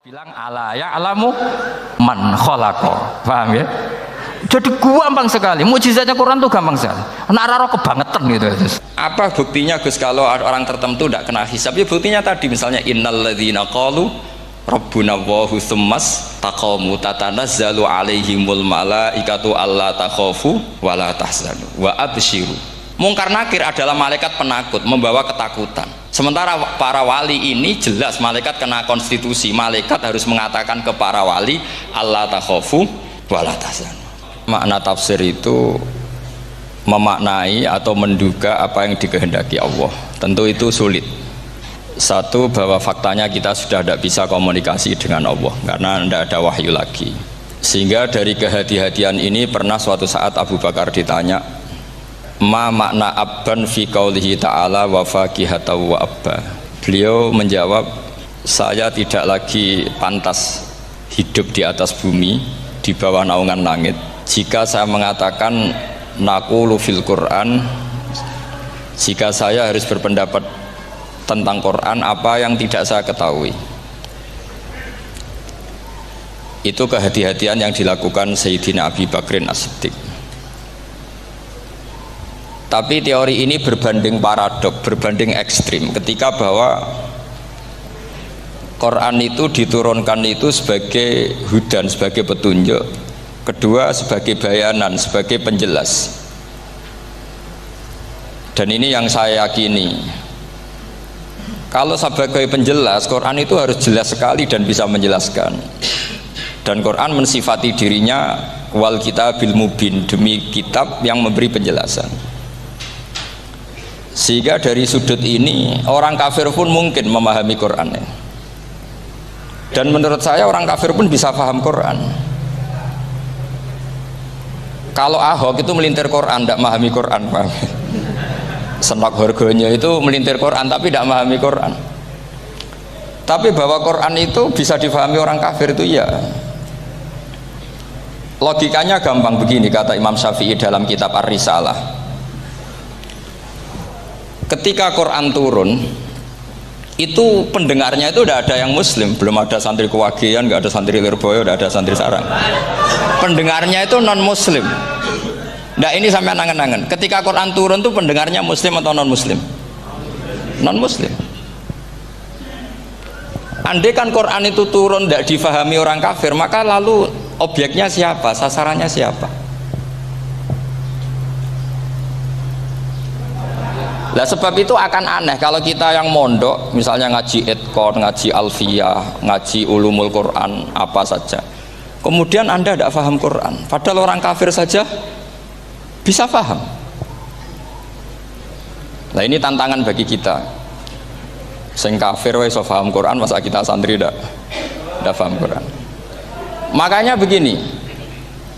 Bilang ala ya alamu man khalaqa. Paham ya? Jadi gampang sekali. Mukjizatnya Quran tuh gampang sekali. Anak raro kebangetan gitu. Apa buktinya Gus kalau orang tertentu tidak kena hisab? Ya buktinya tadi misalnya innalladzina qalu rabbuna Allahu tsummas taqamu tatanazzalu alaihimul malaikatu alla takhafu wala tahzanu wa absyiru. Mungkar nakir adalah malaikat penakut membawa ketakutan. Sementara para wali ini jelas malaikat kena konstitusi. Malaikat harus mengatakan ke para wali alla takhafu wala tahzanu. Makna tafsir itu memaknai atau menduga apa yang dikehendaki Allah. Tentu itu sulit. Satu, bahwa faktanya kita sudah tidak bisa komunikasi dengan Allah karena tidak ada wahyu lagi. Sehingga dari kehati-hatian ini pernah suatu saat Abu Bakar ditanya, ma makna abban fi qaulihi ta'ala wa fakihatan wa abba. Beliau menjawab, saya tidak lagi pantas hidup di atas bumi di bawah naungan langit jika saya mengatakan naqulu fil Quran, jika saya harus berpendapat tentang Quran apa yang tidak saya ketahui. Itu kehati-hatian yang dilakukan Sayyidina Abi Bakrin As-Siddiq. Tapi teori ini berbanding paradok, berbanding ekstrim ketika bahwa Quran itu diturunkan itu sebagai hudan, sebagai petunjuk, kedua sebagai bayanan, sebagai penjelas. Dan ini yang saya yakini, kalau sebagai penjelas Quran itu harus jelas sekali dan bisa menjelaskan. Dan Quran mensifati dirinya wal kitabil mubin, demi kitab yang memberi penjelasan. Sehingga dari sudut ini orang kafir pun mungkin memahami Quran. Dan menurut saya orang kafir pun bisa paham Quran. Kalau Ahok itu melintir Quran, tidak memahami Quran, paham? Senok harganya itu melintir Quran tapi tidak memahami Quran. Tapi bahwa Quran itu bisa difahami orang kafir itu ya. Logikanya gampang begini, kata Imam Syafi'i dalam kitab Ar-Risalah. Ketika Quran turun itu pendengarnya itu tidak ada yang muslim, belum ada santri Kewagian, nggak ada santri Lirboyo, tidak ada santri Sarang. Pendengarnya itu non muslim. Nah ini sampai angan-angan, ketika Quran turun tuh pendengarnya muslim atau non muslim? Non muslim. Andai kan Quran itu turun tidak difahami orang kafir, maka lalu objeknya siapa, sasarannya siapa? Nah sebab itu akan aneh kalau kita yang mondok misalnya ngaji Edkon, ngaji Alfiyah, ngaji Ulumul Quran apa saja, kemudian Anda tidak paham Quran, padahal orang kafir saja bisa paham. Nah ini tantangan bagi kita. Sing kafir wis paham Quran, masa kita santri tidak paham Quran. Makanya begini,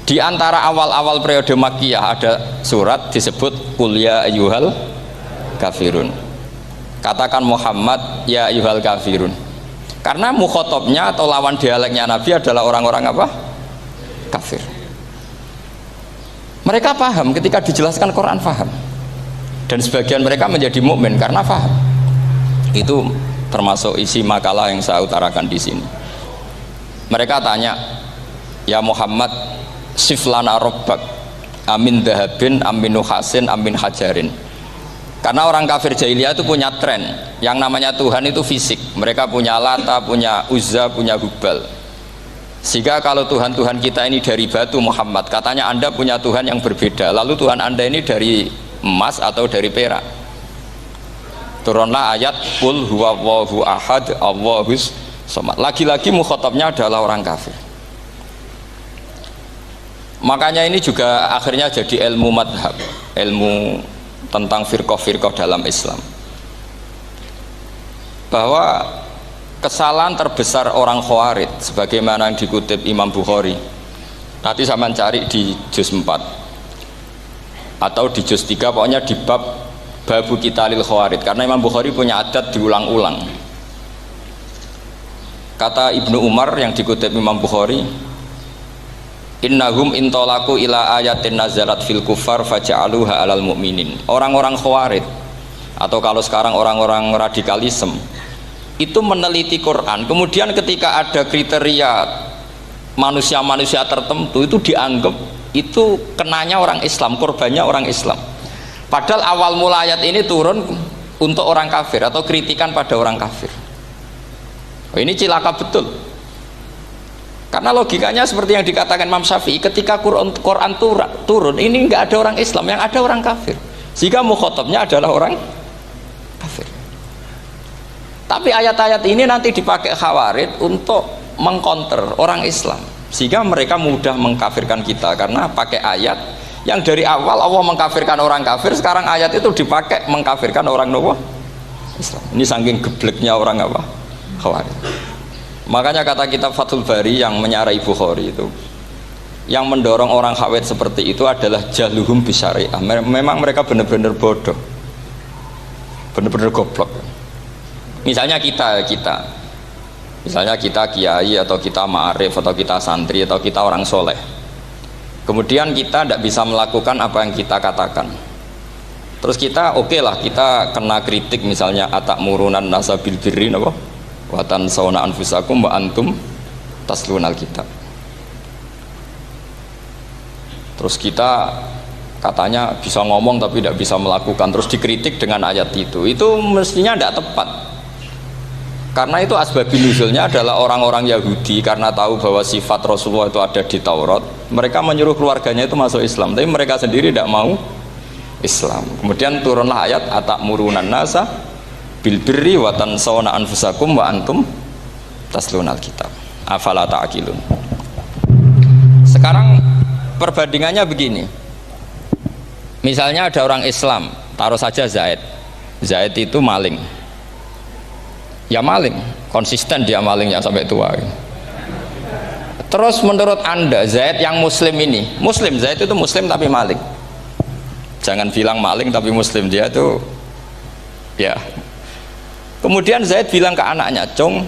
di antara awal-awal periode Makkiyah ada surat disebut Qul ya ayyuhal kafirun. Katakan Muhammad ya ayyuhal kafirun. Karena mukhotabnya atau lawan dialeknya Nabi adalah orang-orang apa? Kafir. Mereka paham ketika dijelaskan Quran, paham. Dan sebagian mereka menjadi mukmin karena paham. Itu termasuk isi makalah yang saya utarakan di sini. Mereka tanya, ya Muhammad, siflana robbak, amin dahabin, amin nuhasin, amin hajarin. Karena orang kafir jahiliyah itu punya tren, yang namanya Tuhan itu fisik. Mereka punya Lata, punya Uzza, punya Hubal. Sehingga kalau Tuhan-Tuhan kita ini dari batu Muhammad, katanya Anda punya Tuhan yang berbeda. Lalu Tuhan Anda ini dari emas atau dari perak. Turunlah ayat Qul huwallahu ahad Allahus somad. Lagi-lagi mukhatabnya adalah orang kafir. Makanya ini juga akhirnya jadi ilmu madhab, ilmu tentang firqah-firqah dalam Islam, bahwa kesalahan terbesar orang Khawarij sebagaimana yang dikutip Imam Bukhari, nanti saya mencari di juz 4 atau di juz 3, pokoknya di bab babu qitalil Khawarij, karena Imam Bukhari punya adat diulang-ulang. Kata Ibnu Umar yang dikutip Imam Bukhari, innahum intolaku ila ayatin nazarat fil kufar faja'aluha alal mu'minin. Orang-orang Khawarij atau kalau sekarang orang-orang radikalisme itu meneliti Quran, kemudian ketika ada kriteria manusia-manusia tertentu itu dianggap itu kenanya orang Islam, korbannya orang Islam. Padahal awal mula ayat ini turun untuk orang kafir atau kritikan pada orang kafir. Oh, ini cilaka betul. Karena logikanya seperti yang dikatakan Imam Syafi'i, ketika Quran turun ini nggak ada orang Islam, yang ada orang kafir. Sehingga mukhatabnya adalah orang kafir. Tapi ayat-ayat ini nanti dipakai Khawarij untuk mengcounter orang Islam, sehingga mereka mudah mengkafirkan kita karena pakai ayat yang dari awal Allah mengkafirkan orang kafir, sekarang ayat itu dipakai mengkafirkan orang Islam. Ini saking gebleknya orang apa? Khawarij. Makanya kata kitab Fathul Bari yang menyarai Bukhari itu, yang mendorong orang Khawarij seperti itu adalah jahluhum bisyariah. Memang mereka benar-benar bodoh, benar-benar goblok. Misalnya kita kiai atau kita ma'arif atau kita santri atau kita orang soleh, kemudian kita tidak bisa melakukan apa yang kita katakan, terus kita oke lah, kita kena kritik misalnya atakmurunan nasa bil birri wa tansawna anfusakum wa antum taslunal kitab. Terus kita katanya bisa ngomong tapi tidak bisa melakukan, terus dikritik dengan ayat itu mestinya tidak tepat. Karena itu asbabun nuzulnya adalah orang-orang Yahudi karena tahu bahwa sifat Rasulullah itu ada di Taurat, mereka menyuruh keluarganya itu masuk Islam, tapi mereka sendiri tidak mau Islam. Kemudian turunlah ayat atakmurunan nasa bil birri wa tansawna anfusakum wa antum taslunal kitab afala ta'qilun. Sekarang perbandingannya begini, misalnya ada orang Islam, taruh saja Zaid itu maling, ya maling, konsisten dia malingnya sampai tua. Terus menurut Anda Zaid yang muslim ini, muslim, Zaid itu muslim tapi maling, jangan bilang maling tapi muslim, dia itu ya. Kemudian Zaid bilang ke anaknya, "Cung,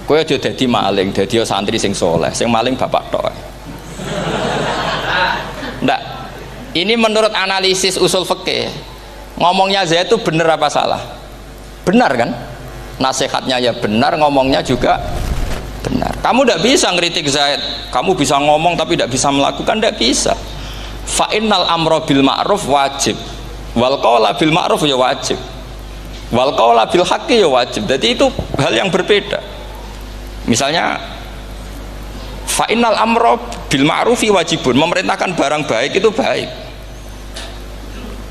kowe aja dadi maling, dadi santri sing soleh, sing maling bapak tok." Ndak, ini menurut analisis usul fikih, ngomongnya Zaid itu benar apa salah? Benar kan? Nasihatnya ya benar, ngomongnya juga benar. Kamu tidak bisa ngeritik Zaid, kamu bisa ngomong tapi tidak bisa melakukan, tidak bisa. Fa innal amra bil ma'ruf wajib, wal qawla bil ma'ruf ya wajib, wal qawla bil haqqi ya wajib. Jadi itu hal yang berbeda. Misalnya fa innal amra bil ma'rufi wajibun, memerintahkan barang baik itu baik.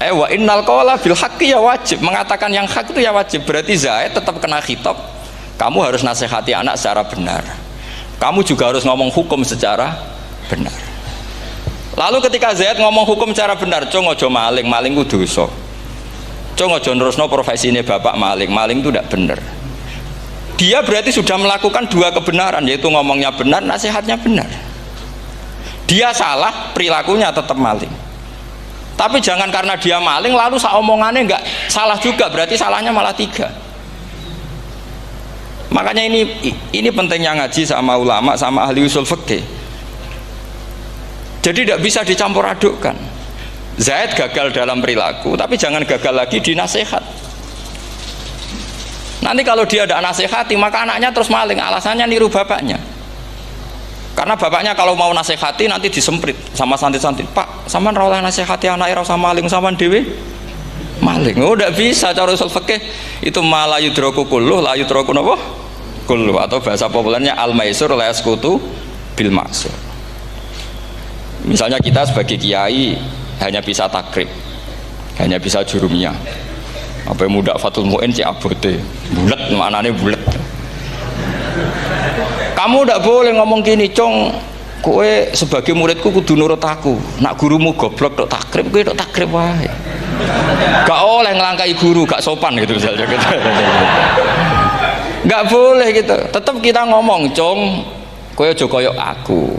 Wa innal qawla bil haqqi ya wajib, mengatakan yang hak itu ya wajib. Berarti Zaid tetap kena khitab, kamu harus nasihati anak secara benar, kamu juga harus ngomong hukum secara benar. Lalu ketika Zaid ngomong hukum secara benar, cung ojo maling, maling itu dosa, cung ojo nerusno profesine bapak maling, maling itu tidak benar. Dia berarti sudah melakukan dua kebenaran, yaitu ngomongnya benar, nasihatnya benar. Dia salah, perilakunya tetap maling. Tapi jangan karena dia maling lalu omongannya enggak salah juga, berarti salahnya malah tiga. Makanya ini pentingnya ngaji sama ulama, sama ahli usul fikih. Jadi tidak bisa dicampur adukkan. Zaid gagal dalam perilaku, tapi jangan gagal lagi di nasihat. Nanti kalau dia tidak nasihati, maka anaknya terus maling, alasannya niru bapaknya. Karena bapaknya kalau mau nasihati nanti disemprit sama santri-santri, "Pak, sampean ra oleh nasihati anake ra usah maling, sampean dhewe maling." Oh, tidak bisa cara usul fikih itu, malah yudraku kulluh la yudraku napa kulluh, atau bahasa populernya al maisur la yasqutu bil maksur. Misalnya kita sebagai kiai hanya bisa takrib, hanya bisa jurumiyah, apa muda fatul muin cek abote bulet, maknane bulet. Kamu tidak boleh ngomong gini, "Cung, kowe sebagai muridku kudu nurut aku, nak gurumu goblok tok takrib, kowe tok takrib wae." Gak oleh ngelangkai guru, gak sopan gitu misalnya gitu. Gak boleh gitu. Tetap kita ngomong, "Cung, kowe aja koyok aku,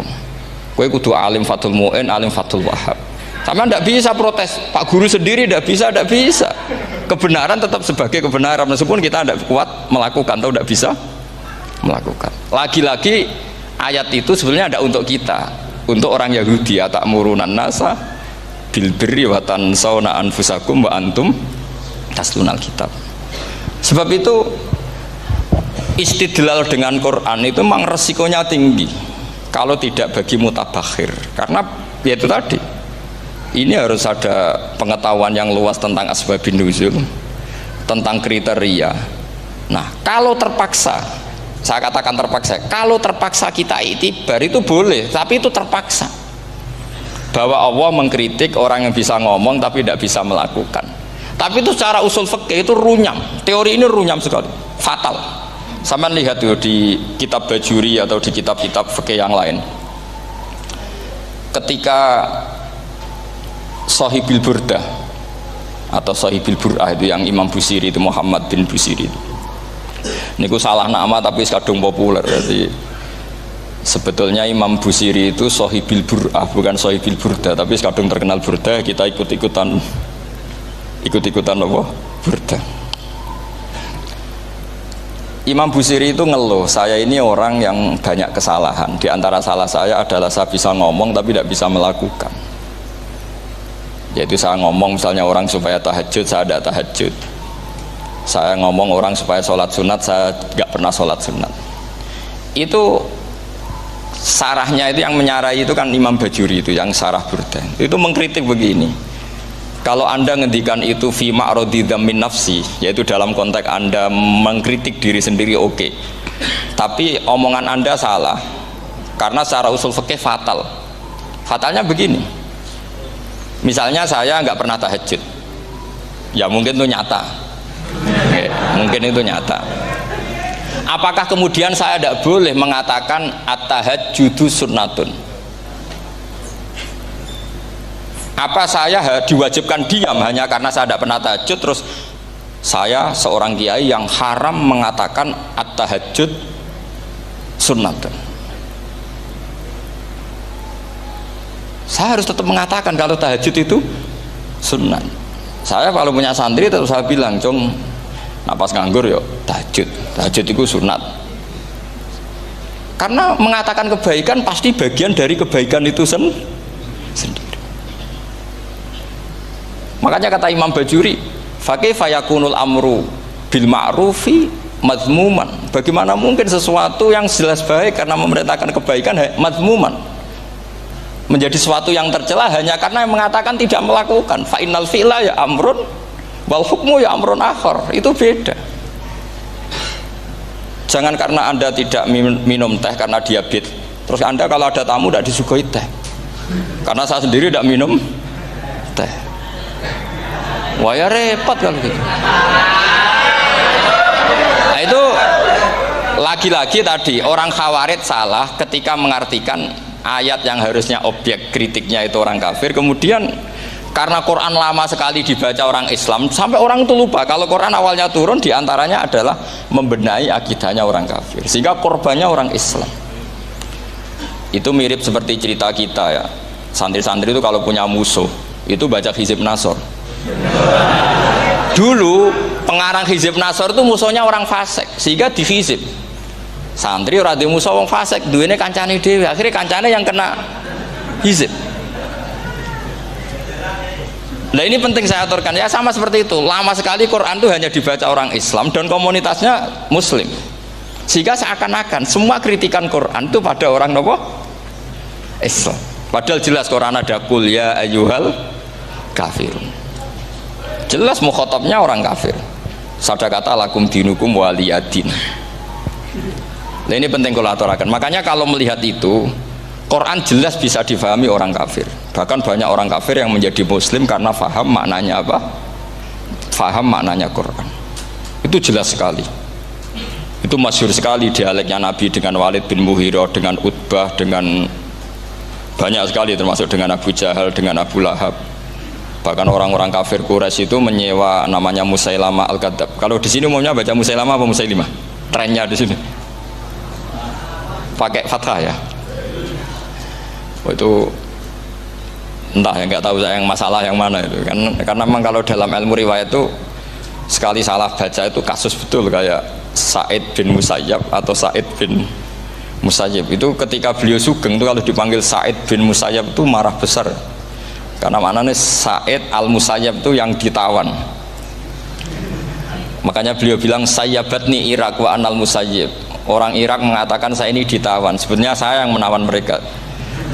kowe kudu alim fatul muin, alim fatul wahab." Sama tidak bisa protes, Pak Guru sendiri tidak bisa. Kebenaran tetap sebagai kebenaran, meskipun kita tidak kuat melakukan atau tidak bisa melakukan. Lagi-lagi ayat itu sebenarnya ada untuk kita, untuk orang Yahudi, atakmurunan nasa bil birri wa tansawna anfusakum wa antum taslunal kitab. Sebab itu istidlal dengan Quran itu memang resikonya tinggi kalau tidak bagi mutabakhir, karena ya itu tadi, ini harus ada pengetahuan yang luas tentang asbabun nuzul, tentang kriteria. Nah kalau terpaksa, saya katakan terpaksa, kalau terpaksa kita itibar itu boleh, tapi itu terpaksa, bahwa Allah mengkritik orang yang bisa ngomong tapi tidak bisa melakukan. Tapi itu secara usul fikih itu runyam, teori ini runyam sekali, fatal. Sama lihat tuh di kitab Bajuri atau di kitab-kitab fikih yang lain, ketika Shahibil Burdah atau Shahibil Bur'ah itu yang Imam Busiri itu, Muhammad bin Busiri itu, niku salah nama tapi kadung populer. Jadi sebetulnya Imam Busiri itu Shahibil Bur'ah, bukan Shahibil Burdah, tapi kadung terkenal Burdah, kita ikut-ikutan apa? Burdah. Imam Busiri itu ngeluh, saya ini orang yang banyak kesalahan. Di antara salah saya adalah saya bisa ngomong tapi tidak bisa melakukan. Yaitu saya ngomong misalnya orang supaya tahajud, saya tidak tahajud. Saya ngomong orang supaya sholat sunat, saya nggak pernah sholat sunat. Itu sarahnya itu yang menyarai itu kan Imam Bajuri itu yang sarah Burdah. Itu mengkritik begini. Kalau Anda ngendikan itu fi ma'radi dzammin nafsi, yaitu dalam konteks Anda mengkritik diri sendiri, oke. Tapi omongan Anda salah. Karena secara usul fikih fatal. Fatalnya begini. Misalnya saya nggak pernah tahajud. Ya mungkin itu nyata. Oke, mungkin itu nyata. Apakah kemudian saya tidak boleh mengatakan at-tahajjudu sunnatun? Apa saya diwajibkan diam hanya karena saya tidak pernah tahajud, terus saya seorang kiai yang haram mengatakan at-tahajjud sunnatun? Saya harus tetap mengatakan kalau tahajud itu sunnah. Saya kalau punya santri tetap saya bilang, "Cung, napas nganggur yuk tahajud itu sunat." Karena mengatakan kebaikan pasti bagian dari kebaikan itu sendiri. Makanya kata Imam Bajuri, fakaifa yakunul amru bil ma'rufi mazmuman. Bagaimana mungkin sesuatu yang jelas baik karena memerintahkan kebaikan mazmuman menjadi sesuatu yang tercela hanya karena mengatakan tidak melakukan. Fa innal fi'la ya amrun wal hukmu ya amrun akhar. Itu beda. Jangan karena Anda tidak minum teh karena diabetes, terus Anda kalau ada tamu tidak disuguhi teh. Karena saya sendiri tidak minum teh. Wah ya repot kalau gitu. Nah itu lagi-lagi tadi orang Khawarij salah ketika mengartikan ayat yang harusnya objek kritiknya itu orang kafir, kemudian karena Quran lama sekali dibaca orang Islam sampai orang itu lupa kalau Quran awalnya turun diantaranya adalah membenahi akidahnya orang kafir, sehingga korbannya orang Islam. Itu mirip seperti cerita kita ya, santri-santri itu kalau punya musuh itu baca Hizib Nasor. Dulu pengarang Hizib Nasor itu musuhnya orang fasik, sehingga dihizib. Santri ora di musuh wong fasik, duwene kancane dhewe, akhirnya kancane yang kena hizib. Nah ini penting saya aturkan ya, sama seperti itu. Lama sekali Quran itu hanya dibaca orang Islam dan komunitasnya Muslim, sehingga seakan-akan semua kritikan Quran itu pada orang nopo Islam. Padahal jelas Quran ada kul ya ayyuhal kafirun. Jelas mukhatabnya orang kafir. Sabda kata lakum dinukum waliyadin. Nah ini penting kalau aturakan. Makanya kalau melihat itu, Quran jelas bisa difahami orang kafir. Bahkan banyak orang kafir yang menjadi Muslim karena faham maknanya apa? Faham maknanya Quran. Itu jelas sekali. Itu masyhur sekali dialeknya Nabi dengan Walid bin Mughirah, dengan Utbah, dengan banyak sekali, termasuk dengan Abu Jahal, dengan Abu Lahab. Bahkan orang-orang kafir Quraisy itu menyewa namanya Musailamah Al-Kadzab. Kalau di sini umumnya baca Musailamah apa Musailimah? Trennya di sini pakai fathah ya. Oh, itu entah ya, nggak tahu saya yang masalah yang mana itu kan, karena memang kalau dalam ilmu riwayat itu sekali salah baca itu kasus betul, kayak Sa'id bin Musayyab atau Sa'id bin Musayyib itu ketika beliau sugeng itu kalau dipanggil Sa'id bin Musayyab itu marah besar. Karena maknanya Sa'id al-Musayyab itu yang ditawan. Makanya beliau bilang sayyabatni Irak wa anal musayyib. Orang Irak mengatakan saya ini ditawan, sebenarnya saya yang menawan mereka.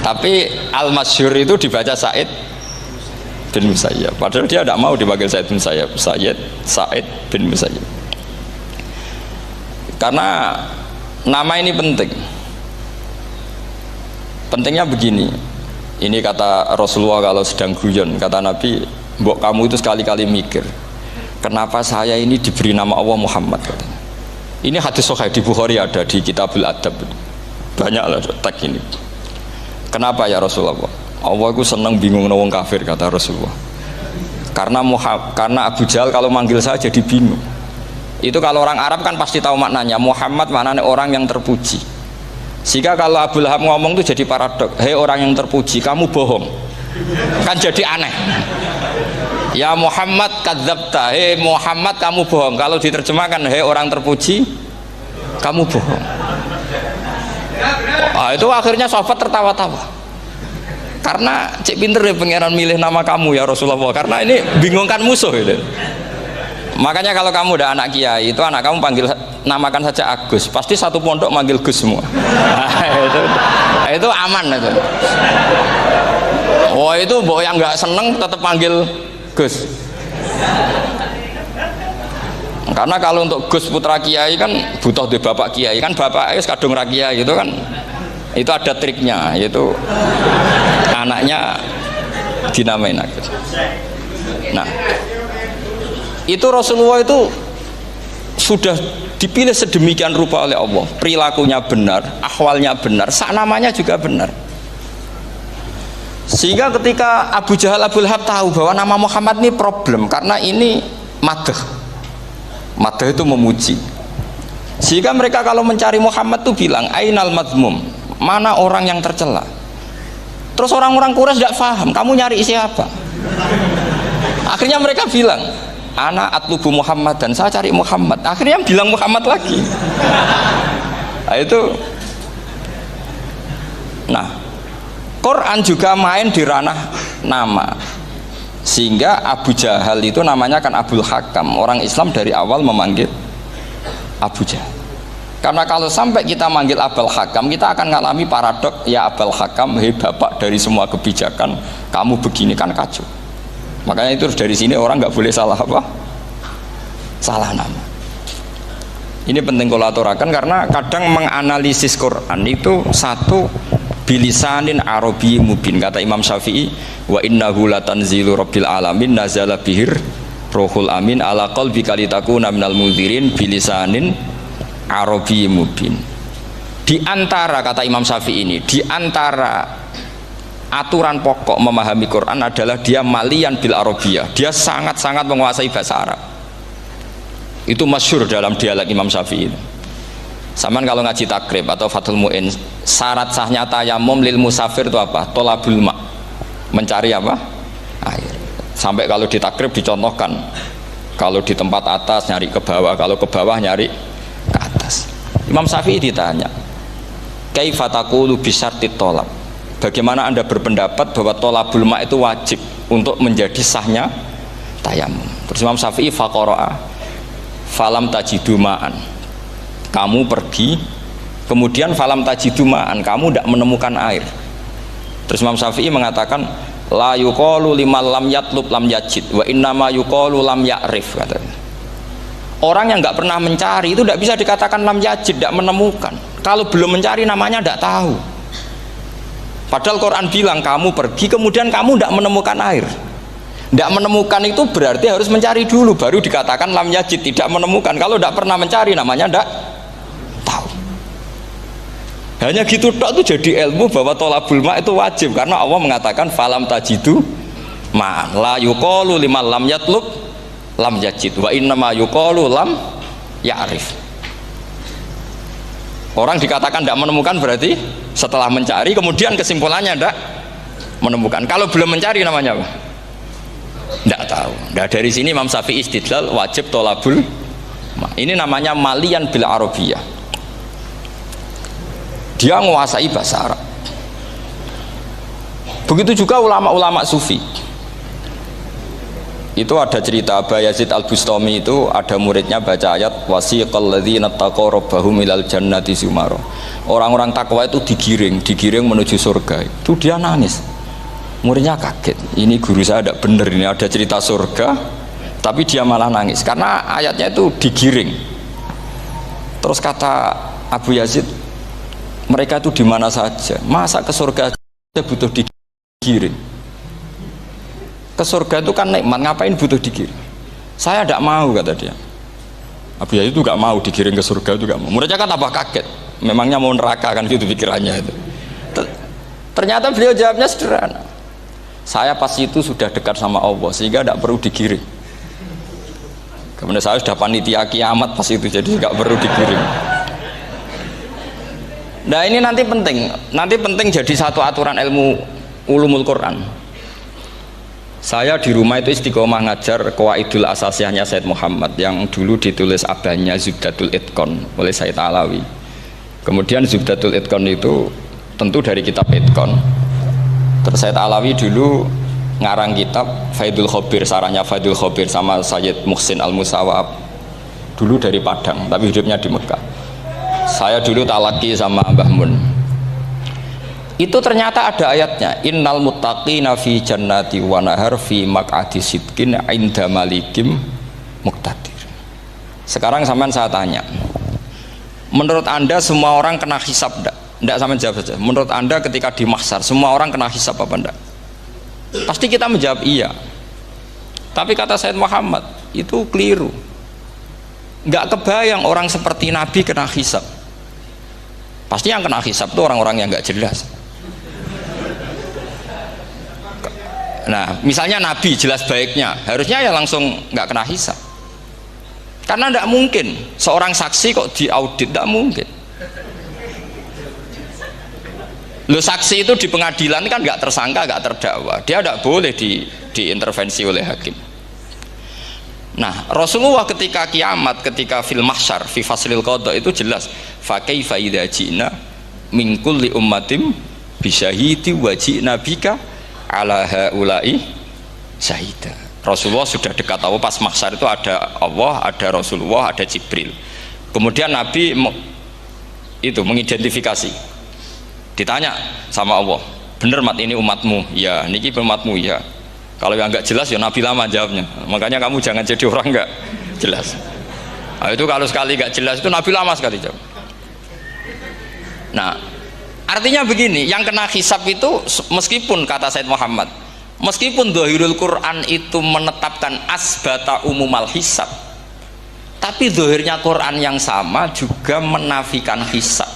Tapi al-masyhur itu dibaca Said bin Musayyib, padahal dia tidak mau dipanggil Said bin Musayyib, Said bin Musayyib. Karena nama ini penting. Pentingnya begini, ini kata Rasulullah kalau sedang guyon, kata Nabi, mbok kamu itu sekali-kali mikir, kenapa saya ini diberi nama Allah Muhammad. Ini hadis sahih di Bukhari, ada di Kitabul Adab, banyaklah teks ini. Kenapa ya Rasulullah? Allah itu senang bingung wong kafir, kata Rasulullah. Karena Abu Jahal kalau manggil saya jadi bingung. Itu kalau orang Arab kan pasti tahu maknanya. Muhammad maknanya orang yang terpuji. Sehingga kalau Abu Lahab ngomong itu jadi paradok. Hei orang yang terpuji, kamu bohong. Kan jadi aneh. Ya Muhammad kadzabta, hei Muhammad kamu bohong. Kalau diterjemahkan hei orang terpuji, kamu bohong. Itu akhirnya sahabat tertawa-tawa. Karena cek pinter ya pangeran milih nama kamu ya Rasulullah. Karena ini bingungkan musuh itu. Makanya kalau kamu udah anak kiai, itu anak kamu panggil, namakan saja Agus. Pasti satu pondok manggil Gus semua. Itu aman itu. Oh itu boh yang nggak seneng tetap panggil Gus. Karena kalau untuk Gus putra kiai kan butuh di bapak kiai, kan bapak kadung ra kiai itu kan, itu ada triknya, yaitu anaknya dinamain Agus. Nah, itu Rasulullah itu sudah dipilih sedemikian rupa oleh Allah, perilakunya benar, ahwalnya benar, sak namanya juga benar. Sehingga ketika Abu Jahal, Abu Lahab tahu bahwa nama Muhammad ini problem, karena ini madah itu memuji. Sehingga mereka kalau mencari Muhammad tuh bilang ainal madmum, mana orang yang tercela. Terus orang-orang Quraisy tidak paham, kamu nyari siapa? Akhirnya mereka bilang, ana atlubu Muhammad, dan saya cari Muhammad. Akhirnya bilang Muhammad lagi. Nah itu, nah Quran juga main di ranah nama. Sehingga Abu Jahal itu namanya kan Abul Hakam. Orang Islam dari awal memanggil Abu Jahal. Karena kalau sampai kita manggil Abul Hakam, kita akan mengalami paradok, ya Abul Hakam, hei bapak dari semua kebijakan, kamu begini kan kacau. Makanya itu dari sini orang nggak boleh salah apa? Salah nama. Ini penting kalau aturakan, karena kadang menganalisis Quran itu satu bilisanin arabi mubin, kata Imam Syafi'i, wa innahu latanzilu rabbil alamin nazala bihir rohul amin ala qalbika litakuna minal mudhirin bilisanin arabi mubin. Di antara, kata Imam Syafi'i ini, di antara aturan pokok memahami Quran adalah dia malian bil arabiyah, dia sangat-sangat menguasai bahasa Arab. Itu masyhur dalam dialog Imam Syafi'i. Saman kalau ngaji takrib atau Fathul Mu'in, syarat sahnya tayamum lil musafir itu apa? Tolabul ma', mencari apa? Air. Sampai kalau di takrib dicontohkan, kalau di tempat atas nyari ke bawah, kalau ke bawah nyari ke atas. Imam Syafi'i ditanya, kaifa taqulu bi syartit tolab, bagaimana anda berpendapat bahwa tolabul ma' itu wajib untuk menjadi sahnya tayamum? Terus Imam Syafi'i faqara'a falam tajidu ma'an, kamu pergi kemudian falam tajidu ma'an, kamu tidak menemukan air. Terus Imam Syafi'i mengatakan la yuqalu liman lam yatlub lam yajid wa innama yuqalu lam ya'rif, katanya. Orang yang nggak pernah mencari itu tidak bisa dikatakan lam yajid, tidak menemukan. Kalau belum mencari namanya tidak tahu. Padahal Quran bilang kamu pergi kemudian kamu tidak menemukan air. Tidak menemukan itu berarti harus mencari dulu baru dikatakan lam yajid, tidak menemukan. Kalau tidak pernah mencari namanya tidak tahu. Hanya gitu tok itu jadi ilmu bahwa tolabul ma' itu wajib, karena Allah mengatakan falam tajidu ma'an la yuqalu liman lam yatlub lam yajid wa innama yuqalu lam ya'rif. Orang dikatakan tidak menemukan berarti setelah mencari kemudian kesimpulannya tidak menemukan. Kalau belum mencari namanya apa? Tidak tahu. Nah, dari sini Imam Syafi'i istidlal wajib tolabul ma'. Ini namanya malian bil arabiyah. Dia menguasai bahasa Arab. Begitu juga ulama-ulama sufi. Itu ada cerita Aba Yazid Al-Bustami, itu ada muridnya baca ayat wasiqal ladzina taqaw rabbahum ilal jannati zumara. Orang-orang takwa itu digiring menuju surga. Itu dia nangis. Muridnya kaget. Ini guru saya tidak benar, ini ada cerita surga tapi dia malah nangis karena ayatnya itu digiring. Terus kata Abu Yazid, mereka itu di mana saja? Masa ke surga aja butuh digiring? Ke surga itu kan nikmat, ngapain butuh digiring? Saya tidak mau, kata dia. Abu Yazid itu gak mau digiring ke surga, itu gak mau. Muridnya kan tambah kaget, memangnya mau neraka kan, gitu pikirannya itu. Ternyata beliau jawabnya sederhana, saya pas itu sudah dekat sama Allah sehingga tidak perlu digiring. Kemudian saya sudah panitia kiamat pas itu, jadi gak perlu digiring. Nah ini nanti penting jadi satu aturan ilmu ulumul Quran. Saya di rumah itu istiqomah ngajar Qawaidul Asasiyahnya Said Muhammad yang dulu ditulis abahnya Zubdatul Itqon oleh Said Alawi. Kemudian Zubdatul Itqon itu tentu dari kitab Itqon. Terus Said Alawi dulu ngarang kitab Faidul Khobir, sarahnya Faidul Khobir sama Sayyid Muhsin Al-Musawab, dulu dari Padang tapi hidupnya di Mekah. Saya dulu talaki sama Mbah Mun. Itu ternyata ada ayatnya, innal muttaqina fi jannati wa nahar fi maq'adi sidqin 'inda malikim muqtadir. Sekarang sampean saya tanya, menurut Anda semua orang kena hisab enggak? Enggak, sampean jawab saja. Menurut Anda ketika di mahsyar semua orang kena hisab apa enggak? Pasti kita menjawab iya. Tapi kata Said Muhammad, itu keliru. Enggak kebayang orang seperti Nabi kena hisab. Pasti yang kena hisab itu orang-orang yang enggak jelas. Nah, misalnya Nabi jelas baiknya, harusnya ya langsung nggak kena hisab. Karena tidak mungkin seorang saksi kok diaudit, tidak mungkin. Lo saksi itu di pengadilan kan nggak tersangka, nggak terdakwa, dia tidak boleh diintervensi oleh hakim. Nah, Rasulullah ketika kiamat, ketika fil mahsyar, fi faslil qada itu jelas, fa kaifa idza ji'na min kulli ummatin bisyahidi wa ji'na bika ala haula'i syahida. Rasulullah sudah dekat Allah, pas mahsyar itu ada Allah, ada Rasulullah, ada Jibril. Kemudian Nabi itu mengidentifikasi, ditanya sama Allah, bener mat ini umatmu? Ya, niki umatmu ya. Kalau yang nggak jelas ya Nabi lama jawabnya. Makanya kamu jangan jadi orang nggak jelas. Nah, itu kalau sekali nggak jelas itu Nabi lama sekali jawab. Nah, artinya begini, yang kena hisab itu meskipun kata Said Muhammad, meskipun Dhahirul Quran itu menetapkan asbata umumal hisab, tapi zahirnya Quran yang sama juga menafikan hisab.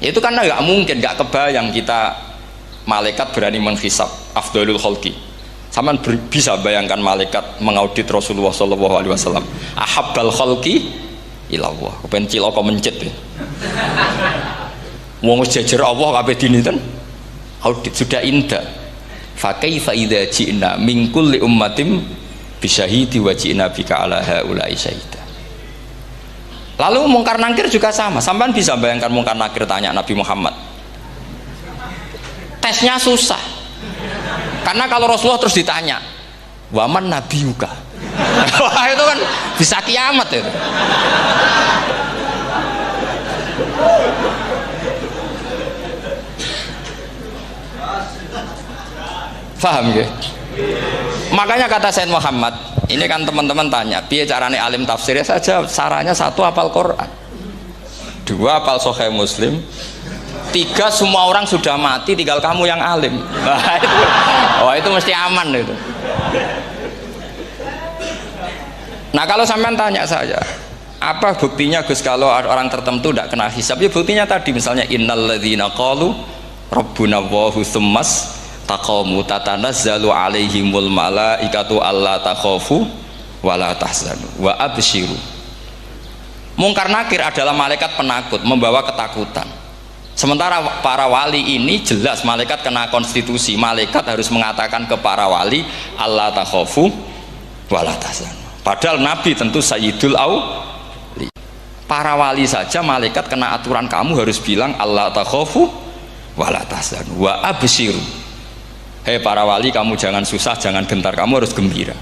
Itu karena nggak mungkin, nggak kebayang kita malaikat berani menghisab afdalul khalqi. Sama bisa bayangkan malaikat mengaudit Rasulullah SAW, ahabbal khalqi ilallah, kepen cilaka mencit ya. Wong jejer Allah kabeh dinten audit sudah indah. Fa kaifa idza ji'na min kulli ummatin bisyahidi wa ji'na bika ala haula'i syahida. Lalu mungkar nakir juga sama. Sampean bisa bayangkan mungkar nakir tanya Nabi Muhammad. Tesnya susah. Karena kalau Rasulullah terus ditanya, "Waman nabiyuka?" Wah, itu kan bisa kiamat itu. Paham ya? Makanya kata Said Muhammad, ini kan teman-teman tanya, piye carane alim tafsirnya saja, caranya satu hafal Quran, dua hafal Sahih Muslim, tiga semua orang sudah mati, tinggal kamu yang alim. Itu mesti aman itu. Nah kalau sampean tanya saya, apa buktinya Gus kalau orang tertentu tidak kena hisab? Ya buktinya tadi, misalnya innalladzina qalu rabbuna Allahu tsummas taqamu tatanazzalu alaihimul malaikatu alla takhafu wala tahzanu wa absyiru. Mungkar nakir adalah malaikat penakut, membawa ketakutan. Sementara para wali ini jelas malaikat kena konstitusi, malaikat harus mengatakan ke para wali alla takhafu wala tahzanu. Padahal Nabi tentu sayyidul auli. Para wali saja malaikat kena aturan, kamu harus bilang alla takhafu wala tahzanu wa absyiru. Hei para wali, kamu jangan susah, jangan gentar, kamu harus gembira.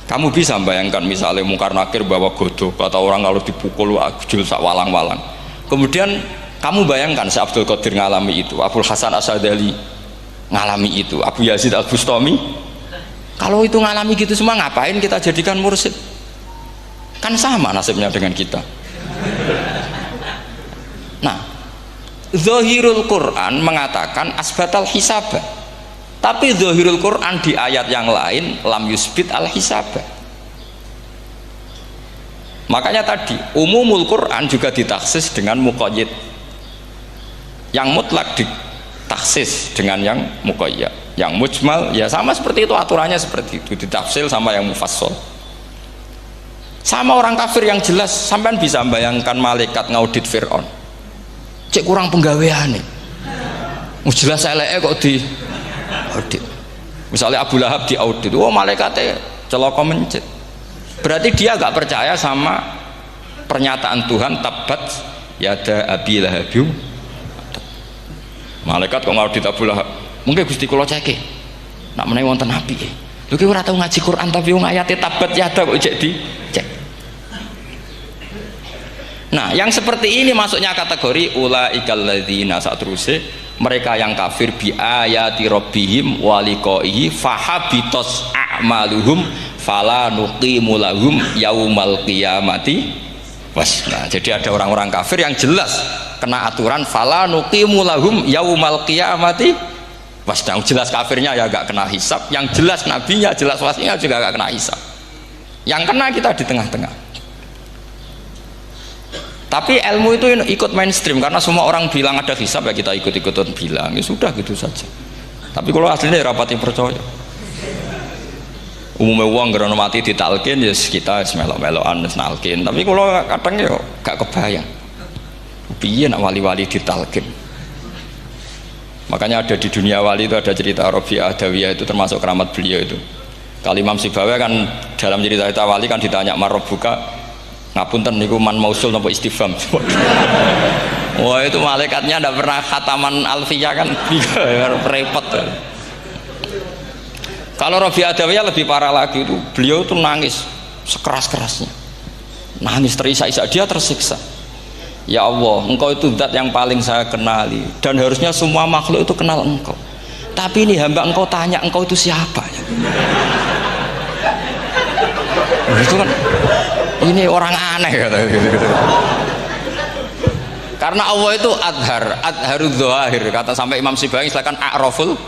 Kamu bisa bayangkan misalnya Mungkar Nakir bawa godok, kata orang kalau dipukul jul sak walang-walang. Kemudian kamu bayangkan si Abdul Qadir ngalami itu, Abdul Hasan Asadali ngalami itu, Abu Yazid Al-Bustami. Kalau itu ngalami gitu semua, ngapain kita jadikan mursyid? Kan sama nasibnya dengan kita. Nah, Zahirul Quran mengatakan asbatal hisabah, tapi Zahirul Quran di ayat yang lain lam yusbit al hisabah. Makanya tadi umumul Quran juga ditaksis dengan muqayyid, yang mutlak ditaksis dengan yang muqayyad, yang mujmal ya sama seperti itu, aturannya seperti itu, ditafsil sama yang mufassal. Sama orang kafir yang jelas, sampean bisa bayangkan malaikat ngaudit Fir'aun, cek kurang penggaweane, jelas eleke kok di audit. Misalnya Abu Lahab di audit, wah malaikatnya celaka mencet, berarti dia gak percaya sama pernyataan Tuhan tabat yada abi lahabiu. Malaikat kok ngaudit Abu Lahab, mungkin Gusti kula ceke nak menawi wonten api lho ki ora tau ngaji Quran tapi wong ayate tabat yada kok cek di cek. Nah, yang seperti ini masuknya kategori ulaikal ladzina, saterusé mereka yang kafir bi ayati rabbihim wa liqaihi fahabitos a'maluhum fala nuqimu lahum yaumal qiyamati wasna. Jadi ada orang-orang kafir yang jelas kena aturan fala nuqimu lahum yaumal qiyamati wasna. Jelas kafirnya ya gak kena hisab, yang jelas nabinya, jelas wasinya juga gak kena hisab. Yang kena kita di tengah-tengah. Tapi ilmu itu ikut mainstream karena semua orang bilang ada hisab ya kita ikut-ikutan bilang, ya sudah gitu saja. Tapi kalau aslinya ya rapati percaya. Umumnya uang gerono mati ditalkin ya kita melok-melokan nalkin. Tapi kalau kadang ya gak kebayang. Piye nak wali-wali ditalkin. Makanya ada di dunia wali itu ada cerita Rabi'ah Adawiyah, itu termasuk keramat beliau itu. Kalau Imam Sibawi kan dalam cerita wali kan ditanya marabbuka, ngapunten niku man mausul nopo istifham. Wah itu malaikatnya tidak pernah khataman alfiyah kan, repot. Kalau Rabi'ah Adawiyah lebih parah lagi, itu beliau itu nangis sekeras-kerasnya, nangis terisak-isak, dia tersiksa. Ya Allah, engkau itu zat yang paling saya kenali dan harusnya semua makhluk itu kenal engkau, tapi ini hamba engkau tanya engkau itu siapa ya? Itu kan ini orang aneh kata gitu. Karena Allah itu adharudz dzahir, kata sampai Imam Sibawi silakan a'raful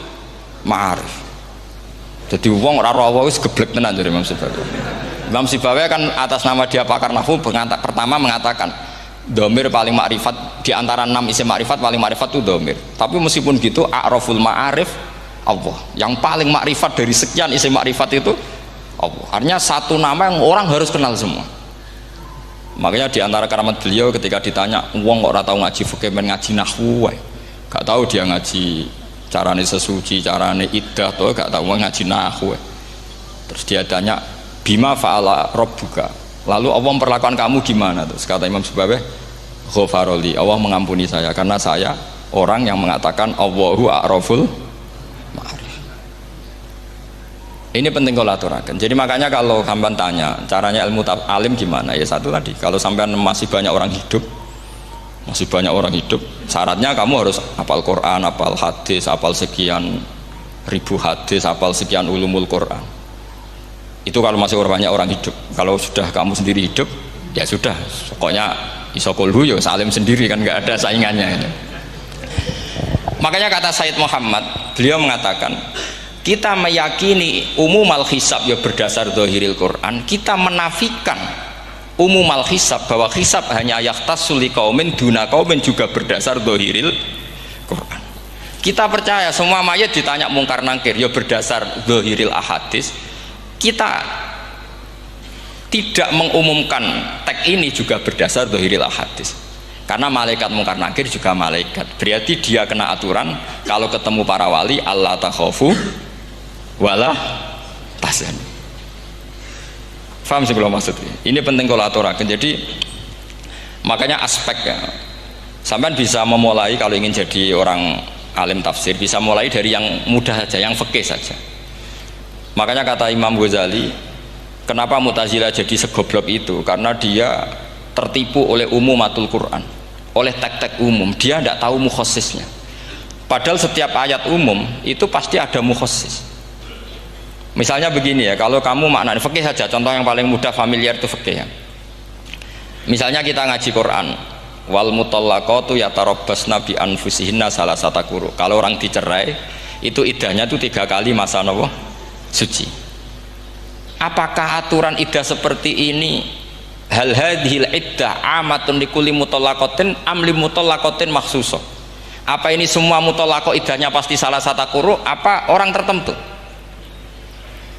ma'arif. Jadi wong ora ora wis geblek tenan dari Imam Sibawi. Imam Sibawi kan atas nama dia pakar nahwu pertama mengatakan domir paling makrifat di antara 6 isim makrifat, paling makrifat itu domir. Tapi meskipun gitu a'raful ma'arif Allah, yang paling makrifat dari sekian isim makrifat itu Allah. Artinya satu nama yang orang harus kenal semua. Makanya di antara keramat beliau ketika ditanya wong kok ora tau ngaji fikih men ngaji nahwu wae, gak tahu dia ngaji carane sesuci, carane iddah to, gak tahu ngaji nahwu. Terus dia tanya bima fa'ala rabbuka, lalu Allah memperlakukan kamu gimana? Terus kata Imam Sibawi ghafaroli, Allah mengampuni saya karena saya orang yang mengatakan Allahu a'raful ma'arif. Ini penting kalau aturakan. Jadi makanya kalau sampean tanya caranya ilmu alim gimana, ya satu tadi, kalau sampean masih banyak orang hidup, syaratnya kamu harus hafal Quran, hafal hadis, hafal sekian ribu hadis, hafal sekian ulumul Quran. Itu kalau masih banyak orang hidup. Kalau sudah kamu sendiri hidup, ya sudah, pokoknya isokulhu ya salim sendiri kan, nggak ada saingannya. Makanya kata Said Muhammad, beliau mengatakan kita meyakini umum al-hisab ya berdasar zahiril Quran, kita menafikan umum al-hisab bahwa hisab hanya yakhtassul liqaumin duna qaumin juga berdasar zahiril Quran. Kita percaya semua mayat ditanya mungkar nangkir ya berdasar zahiril ahadis. Kita tidak mengumumkan teks ini juga berdasar zahiril ahadis. Karena malaikat mungkar nangkir juga malaikat, berarti dia kena aturan kalau ketemu para wali Allah takhafu wala tahzan. Faham sih kalau maksudnya? Ini penting kalau aturakan. Jadi makanya aspek ya, sampean bisa memulai kalau ingin jadi orang alim tafsir, bisa mulai dari yang mudah saja, yang fikih saja. Makanya kata Imam Ghazali, kenapa Mu'tazilah jadi segoblok itu? Karena dia tertipu oleh umumatul Quran, oleh tek-tek umum. Dia tidak tahu mukhasisnya. Padahal setiap ayat umum itu pasti ada mukhassis. Misalnya begini ya, kalau kamu maknanya fikih saja, contoh yang paling mudah familiar itu fikih ya. Misalnya kita ngaji Quran, wal mutallaqatu yatarabbasna bi anfusihinna salasata quru. Kalau orang dicerai itu iddahnya itu 3 kali masa nopo suci. Apakah aturan iddah seperti ini hal hadhil iddah amatun likulli mutallaqatin am li mutallaqatin makhsusah? Apa ini semua mutallaqah iddahnya pasti salasata quru, apa orang tertentu?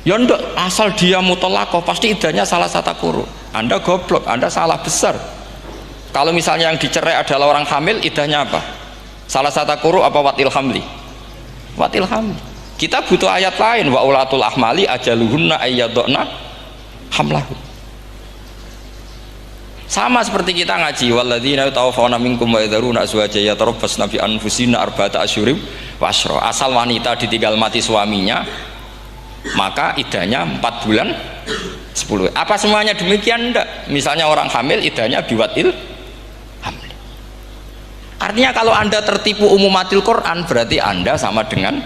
Ya enggak, asal dia mutallaqah pasti iddahnya salasata quru. Anda goblok, Anda salah besar. Kalau misalnya yang dicerai adalah orang hamil, iddahnya apa? Salasata quru apa watil hamli? Watil hamli. Kita butuh ayat lain, wa ulatul ahmali ajaluhunna ayyadna hamlahu. Sama seperti kita ngaji, walladzina yatawaffawna minkum wa yadharuna azwajan yatarabbasna bi anfusina arba'ata asyhurin wa asyra. Asal wanita ditinggal mati suaminya, maka iddahnya 4 bulan 10. Apa semuanya demikian? Enggak. Misalnya orang hamil iddahnya biwatil hamil. Artinya kalau Anda tertipu umumatil Quran, berarti Anda sama dengan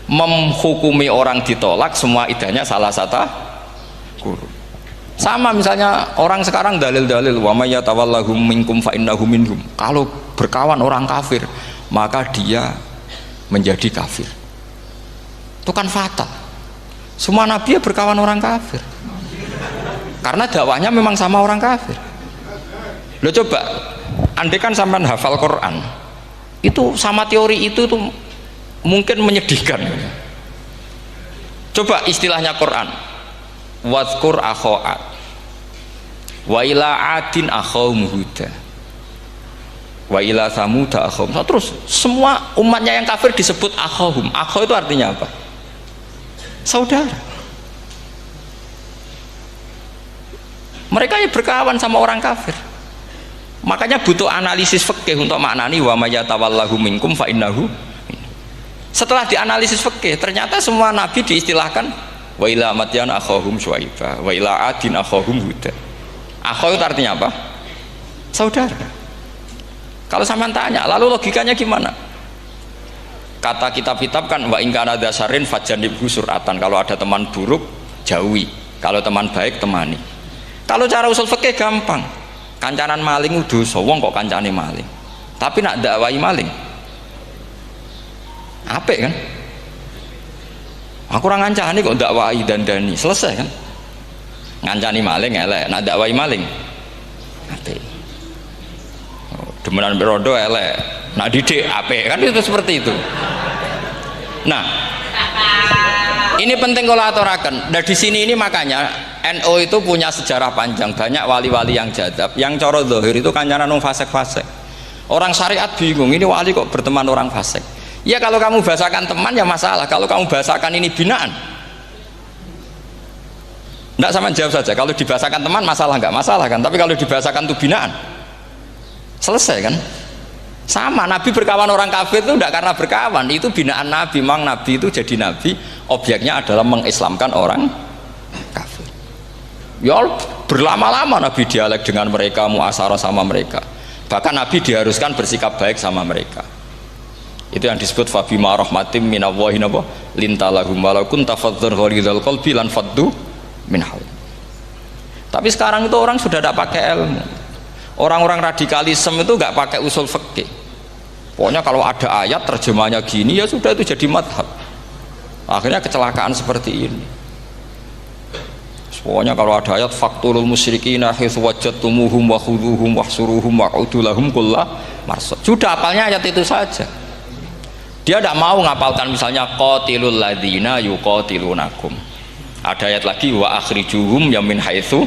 menghukumi orang ditolak semua iddahnya salah satu guru. Sama misalnya orang sekarang dalil-dalil wa may yatawallahum minkum fa innahu minhum. Kalau berkawan orang kafir, maka dia menjadi kafir. Itu kan fatal. Semua nabi ya berkawan orang kafir karena dakwahnya memang sama orang kafir. Lo coba andai kan sampean hafal Quran itu sama teori itu tuh mungkin menyedihkan. Coba istilahnya Quran, wadhkur akho'at wa ila adin akhawum huda wa ila samuda akhawum. Terus semua umatnya yang kafir disebut akhawum. Akhaw itu artinya apa? Saudara. Mereka ya berkawan sama orang kafir. Makanya butuh analisis fikih untuk maknani wa may yatawallahu minkum fa innahu. Setelah dianalisis fikih, ternyata semua nabi diistilahkan wa ila madyan akhahum syuaiba wa ila adin akhahum huda. Akhaw itu artinya apa? Saudara. Kalau sampean tanya, lalu logikanya gimana? Kata kitab-kitab kan wa ingkana dasarin fajanibhu suratan. Kalau ada teman buruk jauhi, kalau teman baik temani. Kalau cara usul fikih gampang, kancanan maling dosa, wong kok kancane maling, tapi nak dakwai maling apik kan? Aku orang ngancani kok dakwai dandani, selesai kan? Ngancani maling elek, nak dakwai maling apik. Demenan berodo elek, nak didik apik kan, itu seperti itu. Nah, ini penting kalau aturakan. Nah di sini ini makanya NU itu punya sejarah panjang, banyak wali-wali yang jadab, yang coro zahir itu kancanan orang fasik-fasik. Orang syariat bingung, ini wali kok berteman orang fasik. Ya kalau kamu bahasakan teman ya masalah, kalau kamu bahasakan ini binaan, enggak, sama jawab saja. Kalau dibahasakan teman masalah enggak masalah kan, tapi kalau dibahasakan itu binaan, selesai kan? Sama, Nabi berkawan orang kafir itu tidak karena berkawan, itu binaan Nabi. Memang Nabi itu jadi Nabi, objeknya adalah mengislamkan orang kafir. Ya berlama-lama Nabi dialek dengan mereka, muasyarah sama mereka. Bahkan Nabi diharuskan bersikap baik sama mereka. Itu yang disebut fabima rahmatim minallahi lintalahum walau kunta fadzan ghalidhal qalbi lan faddu min hawl. Tapi sekarang itu orang sudah tidak pakai ilmu. Orang-orang radikalisme itu nggak pakai usul fikih. Pokoknya kalau ada ayat terjemahnya gini ya sudah, itu jadi madhab. Akhirnya kecelakaan seperti ini. Pokoknya kalau ada ayat faqtulul musyrikina haitsu wajadtumuhum wa khudhuhum wahsuruhum wa'udu lahum kulla marsad. Sudah hafalnya ayat itu saja. Dia tidak mau ngapalkan misalnya qatilul ladzina yuqatilunakum. Ada ayat lagi wa akhrijuhum yamin haitsu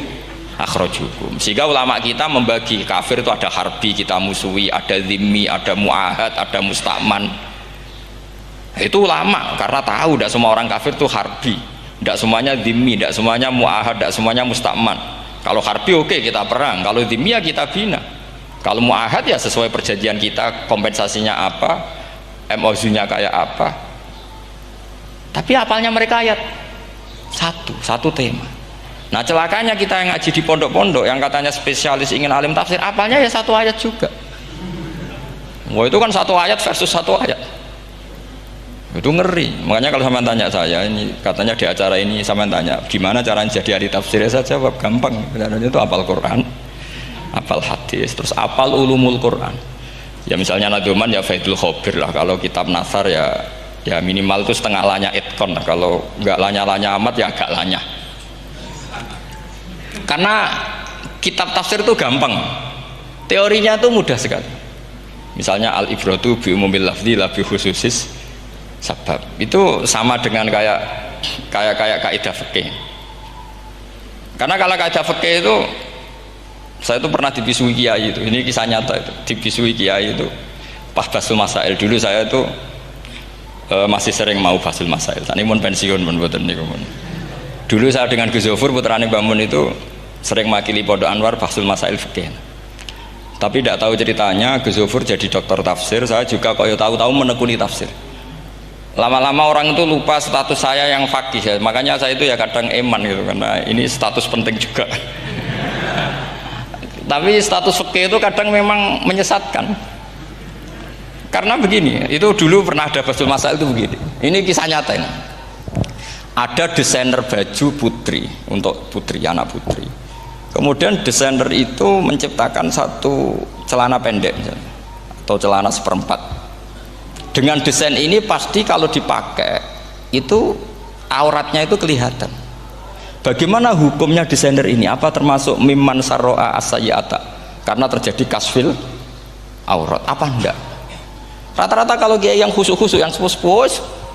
akhrajukum. Sehingga ulama kita membagi kafir itu ada harbi, kita musuhi, ada zimmi, ada muahad, ada musta'man. Itu ulama karena tahu tidak semua orang kafir itu harbi, tidak semuanya zimmi, tidak semuanya muahad, tidak semuanya musta'man. Kalau harbi oke, kita perang, kalau zimmi ya kita bina, kalau muahad ya sesuai perjanjian kita, kompensasinya apa, MOU-nya kayak apa. Tapi apalnya mereka ayat satu tema. Nah celakanya kita yang ngaji di pondok-pondok yang katanya spesialis ingin alim tafsir, apalnya ya satu ayat juga. Wah itu kan satu ayat versus satu ayat, itu ngeri. Makanya kalau sama tanya saya, ini katanya di acara ini sama tanya gimana caranya jadi ahli tafsir, saya jawab gampang. Caranya itu hafal Quran, hafal hadis, terus hafal ulumul Quran. Ya misalnya Nadoman ya Faidul Khobir lah, kalau kitab Nasar ya minimal itu setengah lanya itkon lah, kalau nggak lanya-lanya amat ya agak lanya. Karena kitab tafsir itu gampang, teorinya itu mudah sekali. Misalnya al-ibratu bi umumil lafzi la bi khususis sabab, itu sama dengan kayak kaidah fikih. Karena kalau kaidah fikih itu saya itu pernah dibisui kiai itu, ini kisah nyata itu, dibisui kiai itu pas basul masail. Dulu saya itu masih sering mau basul masail. Tani mun pensiun mun mboten niku mun. Dulu saya dengan Gus Zofur putrane Mbah Mun itu sering makili Pondok Anwar basul masail fikih. Tapi tidak tahu ceritanya Gus Zofur jadi dokter tafsir, saya juga kok tahu-tahu menekuni tafsir. Lama-lama orang itu lupa status saya yang fakih ya. Makanya saya itu ya kadang eman gitu, karena ini status penting juga. Tapi status fikih itu kadang memang menyesatkan. Karena begini, itu dulu pernah ada basul masail itu begini. Ini kisah nyata ini. Ada desainer baju putri untuk putri, anak putri. Kemudian desainer itu menciptakan satu celana pendek misalnya, atau celana seperempat. Dengan desain ini pasti kalau dipakai itu auratnya itu kelihatan. Bagaimana hukumnya desainer ini? Apa termasuk mimman sarro'a as-sayyi'ata? Karena terjadi kasfil aurat. Apa enggak? Rata-rata kalau kiai yang khusyuk-khusyuk, yang sepuh-sepuh,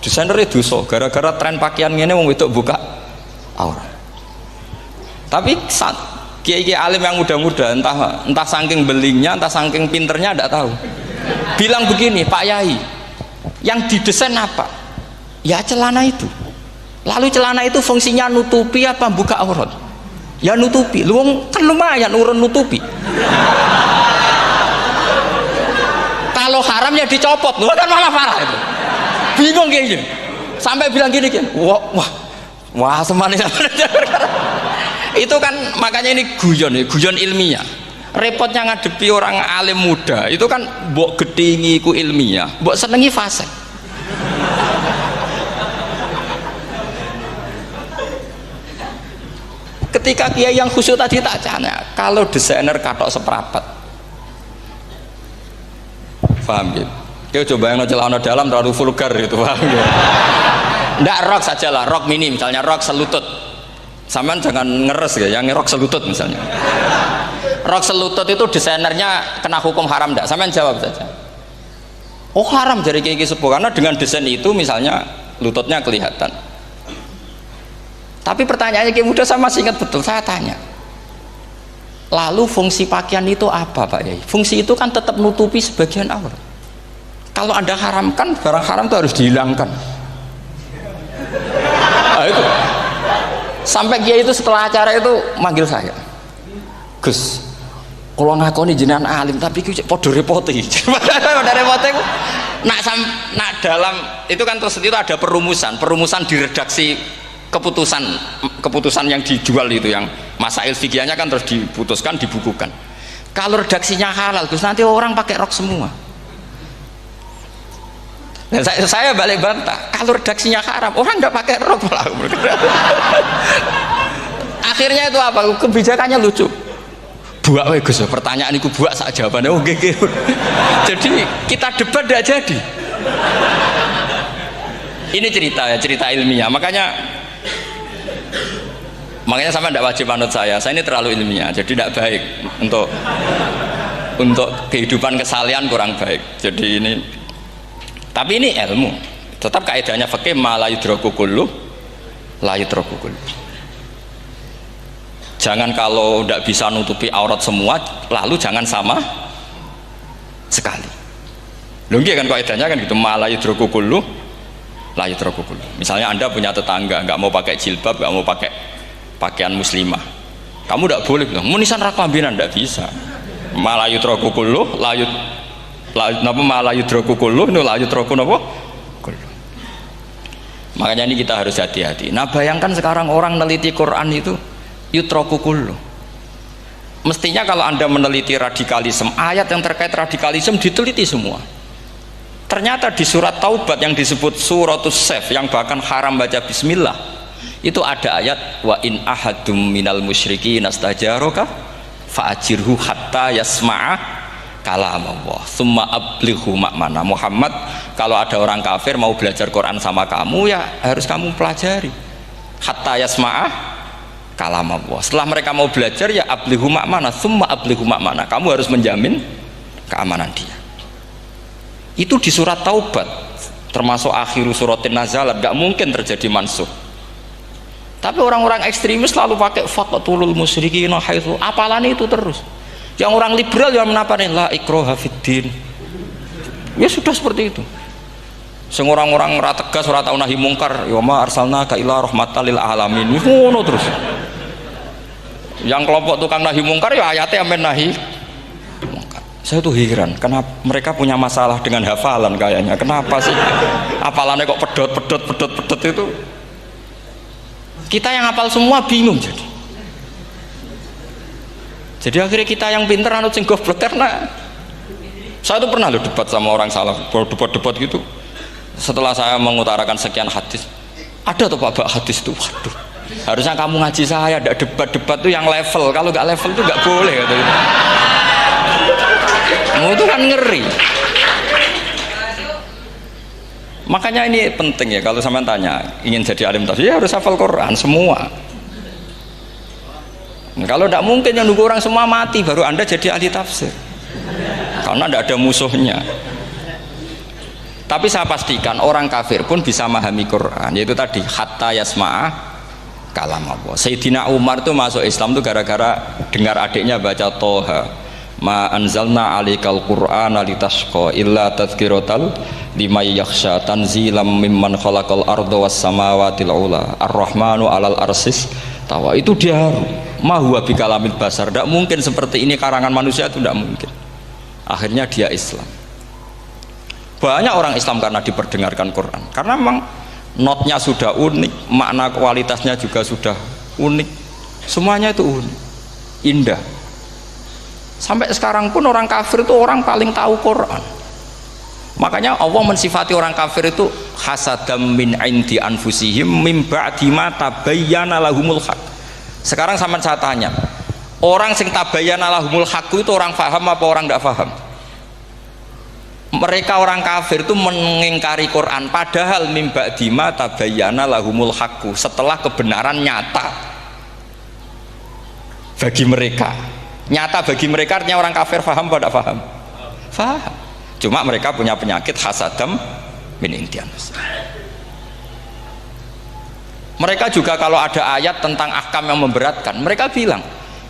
desainer itu dosa. Gara-gara tren pakaian ini wong wedok buka aurat. Tapi kiai-kiai alim yang muda-muda, entah saking belingnya, entah saking pinternya, tidak tahu. Bilang begini, Pak Yai, yang didesain apa? Ya celana itu. Lalu celana itu fungsinya nutupi apa buka aurat? Ya nutupi. Lu kan lumayan urun nutupi. Kalau haram ya dicopot, lu kan malah parah itu. Bingung kayak gini. Sampai bilang gini kan, wah semanis. Itu kan makanya ini guyon ilmiah. Repotnya ngadepi orang alim muda itu kan mbok gedhingi ku ilmiah, mbok senengi fasik. Ketika kiai yang khusyuk tadi tak tanya, kalau desainer katok seperapat, paham gitu? Kau coba yang celana dalam terlalu vulgar itu, paham gitu? Ndak, rok sajalah, rok mini misalnya, rok selutut. Sampean jangan ngeres ya, yang rok selutut misalnya. Rok selutut itu desainernya kena hukum haram enggak? Sampean jawab saja. Oh haram dari kiai sepuh, karena dengan desain itu misalnya lututnya kelihatan. Tapi pertanyaannya kiai muda saya masih ingat betul, saya tanya. Lalu fungsi pakaian itu apa Pak Yai? Fungsi itu kan tetap nutupi sebagian aurat. Kalau Anda haramkan, barang haram itu harus dihilangkan. Nah, itu. Sampai kiai itu setelah acara itu manggil saya, Gus, kalau ngakoni jenengan alim tapi podo repoti. Podo repoti nak dalam itu kan terus itu ada perumusan di redaksi keputusan yang dijual itu, yang masail fikihnya kan terus diputuskan, dibukukan. Kalau redaksinya halal Gus, nanti orang pakai rok semua. Dan saya balik bantah, kalau redaksinya haram orang nggak pakai rok malah. Akhirnya itu apa? Kebijakannya lucu. Buak we Gus, pertanyaan itu buak sak jawabannya oke. Jadi kita debat tidak jadi. Ini cerita ilmiah. Makanya sama tidak wajib anut saya ini terlalu ilmiah, jadi tidak baik untuk kehidupan kesalian, kurang baik. Jadi ini, tapi ini ilmu, tetap kaidahnya fikih ma la yudraku kullu la yudraku kullu. Jangan kalau tidak bisa nutupi aurat semua, lalu jangan sama sekali. Lho nggih kan kaidahnya kan gitu, ma la yudraku kullu la yudraku kullu. Misalnya Anda punya tetangga nggak mau pakai jilbab, nggak mau pakai pakaian muslimah, kamu tidak boleh bilang munisan raklambinan, tidak bisa. Malah yutraku kullu layut. napa malah yudroku kullu la yudroku napa kullu. Makanya ini kita harus hati-hati. Nah bayangkan sekarang orang meneliti Quran itu yutroku kullu. Mestinya kalau Anda meneliti radikalisme, ayat yang terkait radikalisme diteliti semua. Ternyata di surat Taubat yang disebut suratus Saif, yang bahkan haram baca bismillah, itu ada ayat wa in ahadum minal musyrikin nastajaroka fa'ajirhu hatta yasma'a kalam Allah summa ablighu ma'mana. Muhammad, kalau ada orang kafir mau belajar Quran sama kamu, ya harus kamu pelajari hatta yasma'a kalam Allah. Setelah mereka mau belajar, ya ablighu ma'mana summa ablighu ma'mana, kamu harus menjamin keamanan dia. Itu di surat Taubat, termasuk akhiru suratin nazalat, gak mungkin terjadi mansuh. Tapi orang-orang ekstremis selalu pakai faqtulul musyrikin haitsu, apalan itu terus. Yang orang liberal yang menaparin la ikraha fiddin, ya sudah seperti itu. Sing orang-orang ora tegas, ora tau nahi mungkar, ya ma arsalnaka ila rahmatal lil alamin, ngono terus. Yang kelompok tukang nahi mungkar ya ayatnya amen nahi mungkar. Saya tuh heran, kenapa mereka punya masalah dengan hafalan kayaknya. Kenapa sih hafalannya kok pedot itu? Kita yang hafal semua bingung jadi. Jadi akhirnya kita yang pinter anut sing goblok. Karena saya tuh pernah loh debat sama orang salah, debat gitu. Setelah saya mengutarakan sekian hadis, ada tuh Pak hadis tuh, waduh, harusnya kamu ngaji saya, ada debat tuh yang level. Kalau nggak level tuh nggak boleh katanya. Itu kan ngeri. Makanya ini penting ya, kalau sampean tanya ingin jadi alim tafsir ya harus hafal Quran semua. Nah, kalau tidak mungkin yang nunggu orang semua mati baru Anda jadi ahli tafsir, karena tidak ada musuhnya. Tapi saya pastikan orang kafir pun bisa memahami Quran, yaitu tadi hatta yasma'a kalam Allah. Sayyidina Umar tuh masuk Islam tuh gara-gara dengar adiknya baca Toha, ma anzalna alikal qur'ana litasqa illa tadhkiratal liman yakhsha tanzilam mimman khalaqal arda was samawati ula ar-rahmanu alal arsis tawa. Itu dia ma huwa bikalamil basar, tidak mungkin seperti ini karangan manusia, itu tidak mungkin. Akhirnya dia Islam. Banyak orang Islam karena diperdengarkan Quran, karena memang notnya sudah unik, makna kualitasnya juga sudah unik, semuanya itu unik, indah. Sampai sekarang pun orang kafir itu orang paling tahu Quran. Makanya Allah mensifati orang kafir itu hasadam min indi anfusihim mim ba'di ma tabayyana lahumul haq. Sekarang sama saya tanya, orang sing tabayyana lahumul haq itu orang faham apa orang tidak faham? Mereka orang kafir itu mengingkari Quran, padahal mim ba'di ma tabayyana lahumul haq, setelah kebenaran nyata bagi mereka. Nyata bagi mereka artinya orang kafir faham apa tidak faham? Faham. Cuma mereka punya penyakit hasadam min intian. Mereka juga kalau ada ayat tentang ahkam yang memberatkan, mereka bilang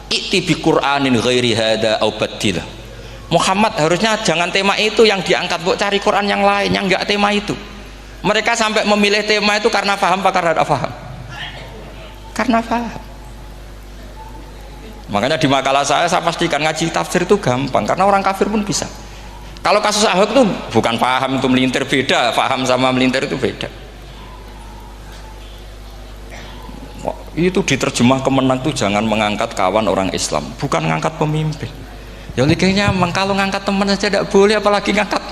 i'ti bi Qur'anin ghairi hada au badil. Muhammad harusnya jangan tema itu yang diangkat, buat cari Quran yang lain yang enggak tema itu. Mereka sampai memilih tema itu karena paham apa karena tidak paham? Karena paham. Makanya di makalah saya pastikan ngaji tafsir itu gampang, karena orang kafir pun bisa. Kalau kasus Ahok itu bukan paham itu melintir, beda. Paham sama melintir itu beda. Itu diterjemah kemenang tuh jangan mengangkat kawan orang Islam, bukan ngangkat pemimpin. Ya liganya kalau ngangkat teman saja tidak boleh, apalagi ngangkat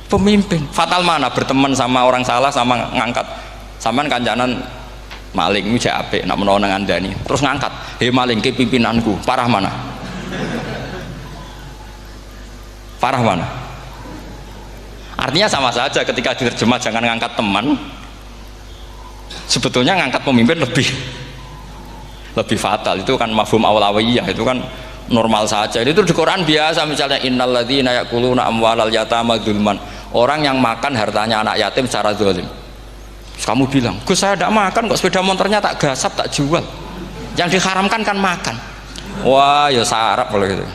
pemimpin. Fatal mana berteman sama orang salah sama ngangkat. Saman kancanan maling ini apik nak menawa nang andani terus ngangkat, "Hei maling ke pimpinanku." Parah mana? Parah mana? Artinya sama saja ketika diterjemah jangan ngangkat teman, sebetulnya ngangkat pemimpin lebih fatal. Itu kan mafhum awlawiyah, itu kan normal saja. Itu di Quran biasa, misalnya innalladzina ya'kuluna amwalal yatama dzulman, orang yang makan hartanya anak yatim secara zalim. Kamu bilang, "Gus saya tidak makan kok, sepeda motornya tak gasap, tak jual." Yang diharamkan kan makan. Wah ya sarap kalau gitu.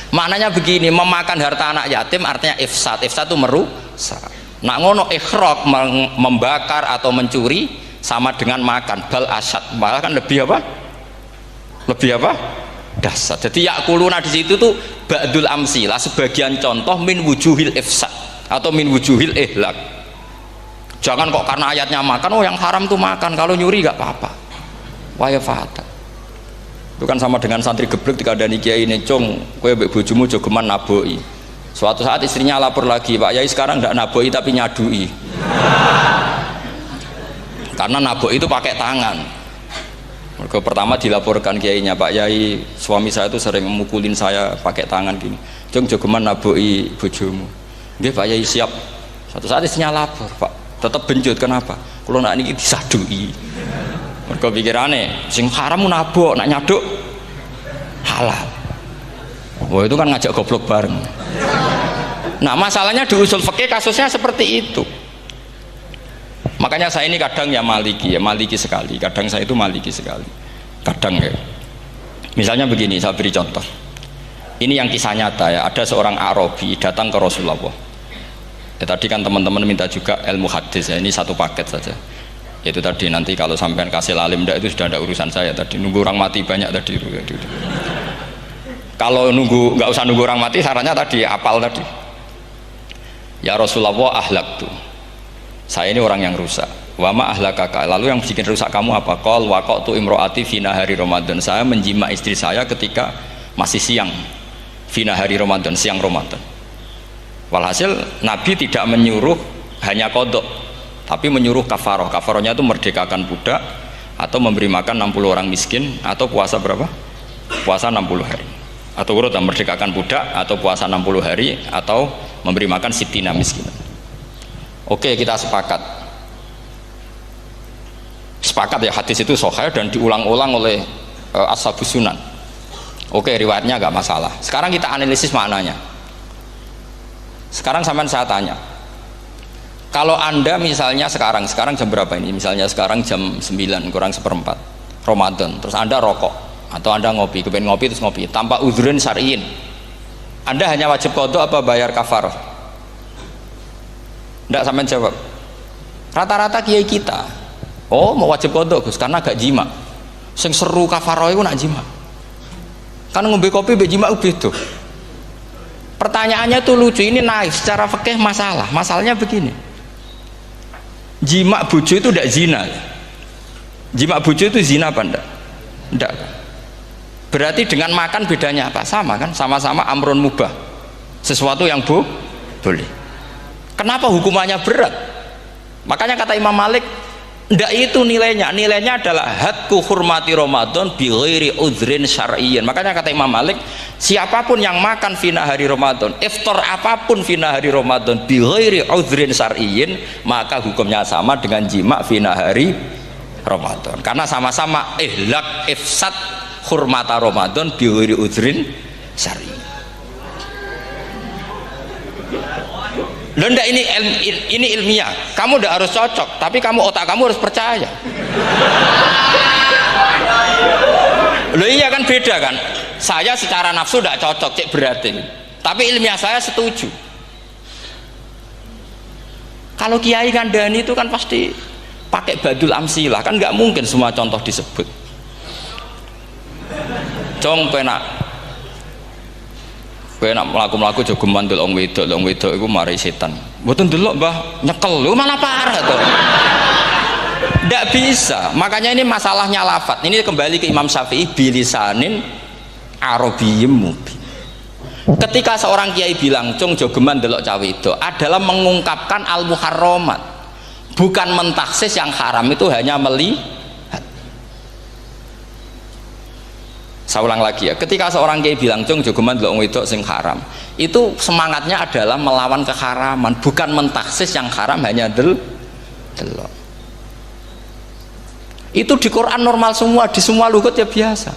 Maknanya begini, memakan harta anak yatim artinya ifsad. Ifsad itu merusak. Nak ngono ikhraq, membakar atau mencuri sama dengan makan. Bal asad, malah kan lebih apa? Lebih apa? dasar. Jadi yakuluna di situ tuh ba'dul amsilah, sebagian contoh min wujuhil ifsad atau min wujuhil ihlak. Jangan kok karena ayatnya makan, oh yang haram tuh makan, kalau nyuri gak apa-apa. Waya fata. Itu kan sama dengan santri geblek ketika ada kiai ini, "Cung, kowe mbek bojomu jogeman naboi." Suatu saat istrinya lapor lagi, "Pak Yai sekarang nggak naboi tapi nyadui." Karena naboi itu pakai tangan. Mereka pertama dilaporkan kiainya, "Pak Yai, suami saya itu sering memukulin saya pakai tangan gini. Cung, jogeman naboi bojomu." "Nggih Pak Yai, siap." Suatu saat istrinya lapor, "Pak, tetap benjut, kenapa? Kalau nak ini disadui." Mereka pikirannya, sing haram nabok, nak nyaduk halal. Wah itu kan ngajak goblok bareng. Nah masalahnya di usul fikih kasusnya seperti itu. Makanya saya ini kadang ya maliki sekali. Kadang saya itu maliki sekali. Kadang ya. Misalnya begini, saya beri contoh. Ini yang kisah nyata ya. Ada seorang Arabi datang ke Rasulullah. Ya, tadi kan teman-teman minta juga ilmu hadis ya. Ini satu paket saja. Itu tadi nanti kalau sampean kasih lalim ndak itu sudah ada urusan saya tadi, nunggu orang mati banyak tadi. Kalau nggak usah nunggu orang mati, sarannya tadi apal tadi. Ya Rasulullah, ahlak tuh saya ini orang yang rusak. Wama ahlakaka, lalu yang bikin rusak kamu apa? Qol waqatu imroati fina hari Ramadan, saya menjima istri saya ketika masih siang, fina hari Ramadan, siang Ramadan. Walhasil Nabi tidak menyuruh hanya kodok, tapi menyuruh kafaroh. Kafarohnya itu merdekakan budak atau memberi makan 60 orang miskin atau puasa berapa? Puasa 60 hari. Atau urut merdekakan budak atau puasa 60 hari atau memberi makan sittina miskin. Oke, kita sepakat. Sepakat ya, hadis itu sahih dan diulang-ulang oleh ashabus sunan. Oke, riwayatnya agak masalah. Sekarang kita analisis maknanya. Sekarang sampean saya tanya, kalau anda misalnya sekarang jam berapa ini? Misalnya sekarang jam 9 kurang seperempat Ramadan, terus anda rokok atau anda ngopi, kepengen ngopi terus ngopi tanpa udhrin syar'iin, anda hanya wajib qadha apa bayar kafarah? Ndak, sampean jawab. Rata-rata kiai kita, oh mau wajib qadha Gus karena gak jima. Sing seru kafarah itu nak jima. Kan ngombe kopi mbek jima beda. Pertanyaannya tuh lucu, ini naif secara fikih masalah. Masalahnya begini, jima bojo itu tidak zina. Jima bojo itu zina apa enggak? Enggak. Berarti dengan makan bedanya apa? Sama kan? Sama-sama amrun mubah, sesuatu yang boleh. Kenapa hukumannya berat? Makanya kata Imam Malik, enggak itu nilainya. Nilainya adalah hadku hurmati Ramadan bi ghairi udhrin syar'iyyin. Makanya kata Imam Malik, siapapun yang makan fina hari Ramadan, iftar apapun fina hari Ramadan bi ghairi udhrin syar'iyyin, maka hukumnya sama dengan jima fina hari Ramadan. Karena sama-sama ihlak ifsad hurmata Ramadan bi ghairi udhrin syar'iyyin. Loh enggak, ini ilmiah. Kamu udah harus cocok, tapi otak kamu harus percaya. Loh iya kan, beda kan. Saya secara nafsu tidak cocok, cek berarti. Tapi ilmiah saya setuju. Kalau kiai kandani itu kan pasti pakai badul amsilah, kan nggak mungkin semua contoh disebut. Cong penak melaku jogeman delok wedok iku mari setan. Mboten delok Mbah, nyekel lho malah parah to. Ndak bisa. Makanya ini masalahnya lafat. Ini kembali ke Imam Syafi'i, bilisanin arabiyyim mubin. Ketika seorang kiai bilang cung jogeman delok cawe itu adalah mengungkapkan al-muharramat, bukan mentaksis yang haram itu hanya melihat. Saya ulang lagi ya, ketika seorang kiai bilang cung jogeman delok wedok sing haram, itu semangatnya adalah melawan keharaman, bukan mentaksis yang haram hanya delok. Itu di Quran normal semua, di semua lugat ya biasa.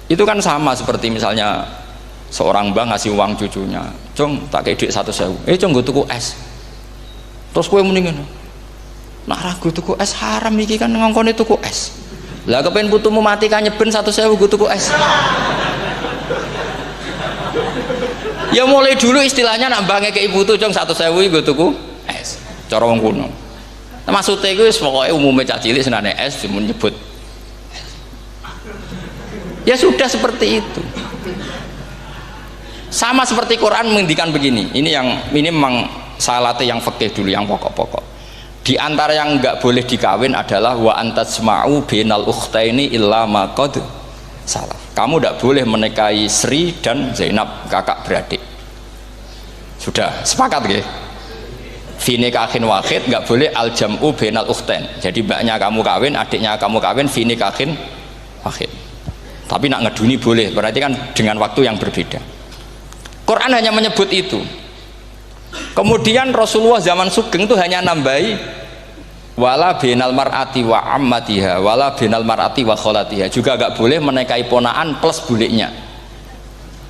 Itu kan sama seperti misalnya seorang mbah ngasih uang cucunya, cung tak kayak duit 100.000, cung gue tuku es, terus gue mendingan nak ragu tuku es haram iki kan ngongkone tuku es. Lah kepen putumu mati kan nyeben 100.000 gue tuku es. Ya mulai dulu istilahnya nak mbah ngekeki putu cung 100.000 gue tuku es, cara wong kuno. Maksudnya gue pokoknya umumnya cah cilik senane es cuma nyebut. Ya sudah seperti itu. Sama seperti Quran menghentikan begini. Ini memang salate yang fikih dulu, yang pokok-pokok. Di antara yang enggak boleh dikawin adalah wa antasma'u bainal ukhtaini illa ma qad salaf. Kamu enggak boleh menikahi Sri dan Zainab, kakak beradik. Sudah sepakat nggih? Fi nikahin wahid enggak boleh al jam'u bainal ukhtain. Jadi mbaknya kamu kawin, adiknya kamu kawin fi nikahin wahid. Tapi nak ngeduni boleh, berarti kan dengan waktu yang berbeda. Quran hanya menyebut itu. Kemudian Rasulullah zaman Sugeng itu hanya nambahi wala binal mar'ati wa ammatiha wala binal mar'ati wa kholatiha, juga agak boleh menikahi ponaan plus buliknya,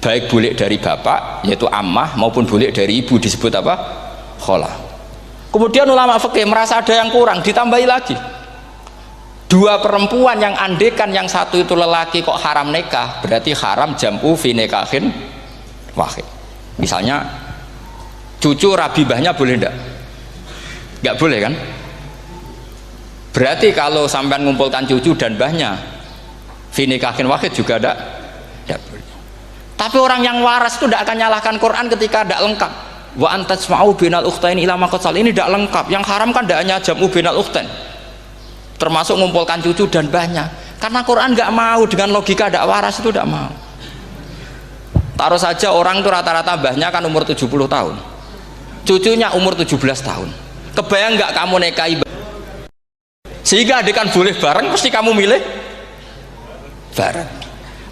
baik bulik dari bapak yaitu ammah maupun bulik dari ibu disebut apa? Kholah. Kemudian ulama fikih merasa ada yang kurang, ditambahi lagi. Dua perempuan yang andekan yang satu itu lelaki kok haram nikah, berarti haram jam'u fi nikahin wahid. Misalnya cucu rabibahnya boleh enggak? Enggak boleh kan? Berarti kalau sampai mengumpulkan cucu dan bahnya fi nikahin wahid juga enggak boleh. Tapi orang yang waras itu tidak akan nyalahkan Quran ketika tidak lengkap. Wa antasma'u bainal ukhtain ila ma qad sal, ini tidak lengkap. Yang haram kan tidak hanya jam'u bainal ukhtain, termasuk mengumpulkan cucu dan bahnya. Karena Quran nggak mau dengan logika tidak waras, itu tidak mau. Taruh saja orang itu rata-rata mbahnya kan umur 70 tahun, cucunya umur 17 tahun. Kebayang nggak kamu nikahi sehingga adik kan boleh bareng, pasti kamu milih bareng.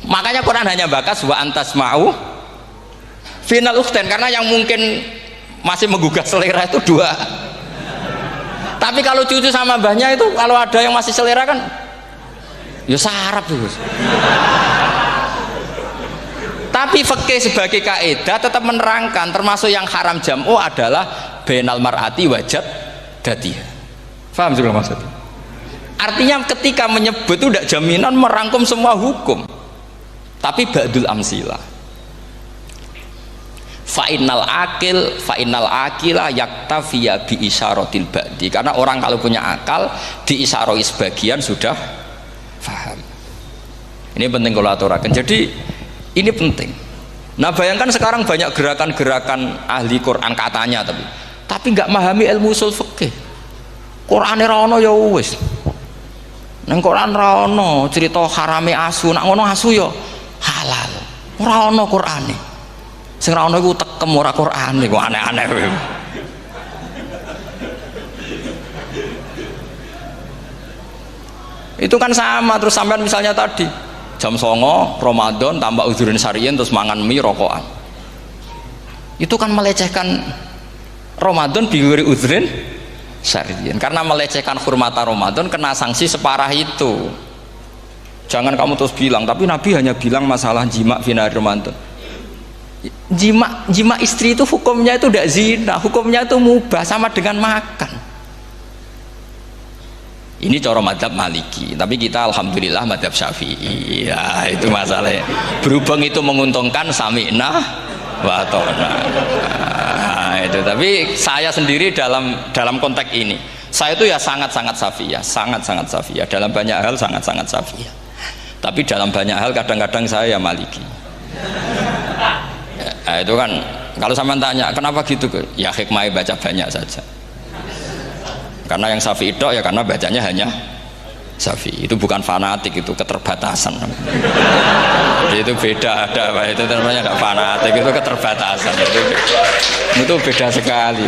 Makanya Quran hanya bakas wa antasma'u final ukhtain, karena yang mungkin masih menggugah selera itu dua. Tapi kalau cucu sama mbahnya itu, kalau ada yang masih selera kan ya sarap tuh. Tapi fikih sebagai kaidah tetap menerangkan termasuk yang haram jam'u adalah bainal mar'ati wajad datiha. Paham juga maksudnya? Artinya ketika menyebut itu tidak jaminan merangkum semua hukum, tapi ba'dul amsilah. Fa'innal akila yaktafiya bi isyaratil ba'di, karena orang kalau punya akal diisyaroi sebagian sudah paham. Ini penting kalau aturakan. Jadi ini penting. Nah bayangkan sekarang banyak gerakan-gerakan ahli Quran katanya, tapi nggak memahami ilmu usul fikih. Quran ra ono ya wis. Nang Quran ra ono cerita harame asu, nak ngono asu ya halal. Ora ono Qurane. Sing ra ono iku tekem ora Qurane, kok aneh-aneh kowe. Itu kan sama. Terus sampean misalnya tadi jam 09.00 Ramadan tambah uzurin syariyin terus mangan mie rokokan, itu kan melecehkan Ramadan biguri uzurin syariyin, karena melecehkan hurmata Ramadan kena sanksi separah itu. Jangan kamu terus bilang tapi Nabi hanya bilang masalah jima final Ramadan. Jima istri itu hukumnya itu tidak zina, hukumnya itu mubah, sama dengan makan. Ini cara madzhab Maliki, tapi kita alhamdulillah madzhab Syafi'i. Ya itu masalahnya. Berhubung itu menguntungkan sami'na wa ta'na. Nah, itu. Tapi saya sendiri dalam konteks ini, saya itu ya sangat-sangat Syafi'iyah, sangat-sangat Syafi'iyah. Dalam banyak hal sangat-sangat Syafi'iyah. Tapi dalam banyak hal kadang-kadang saya ya Maliki. Nah, itu kan kalau sampean tanya kenapa gitu, ya hikmah baca banyak saja. Karena yang Syafi'i itu ya karena bacanya hanya Syafi'i, itu bukan fanatik, itu keterbatasan. Itu beda, itu namanya tidak fanatik, itu keterbatasan. Itu beda sekali.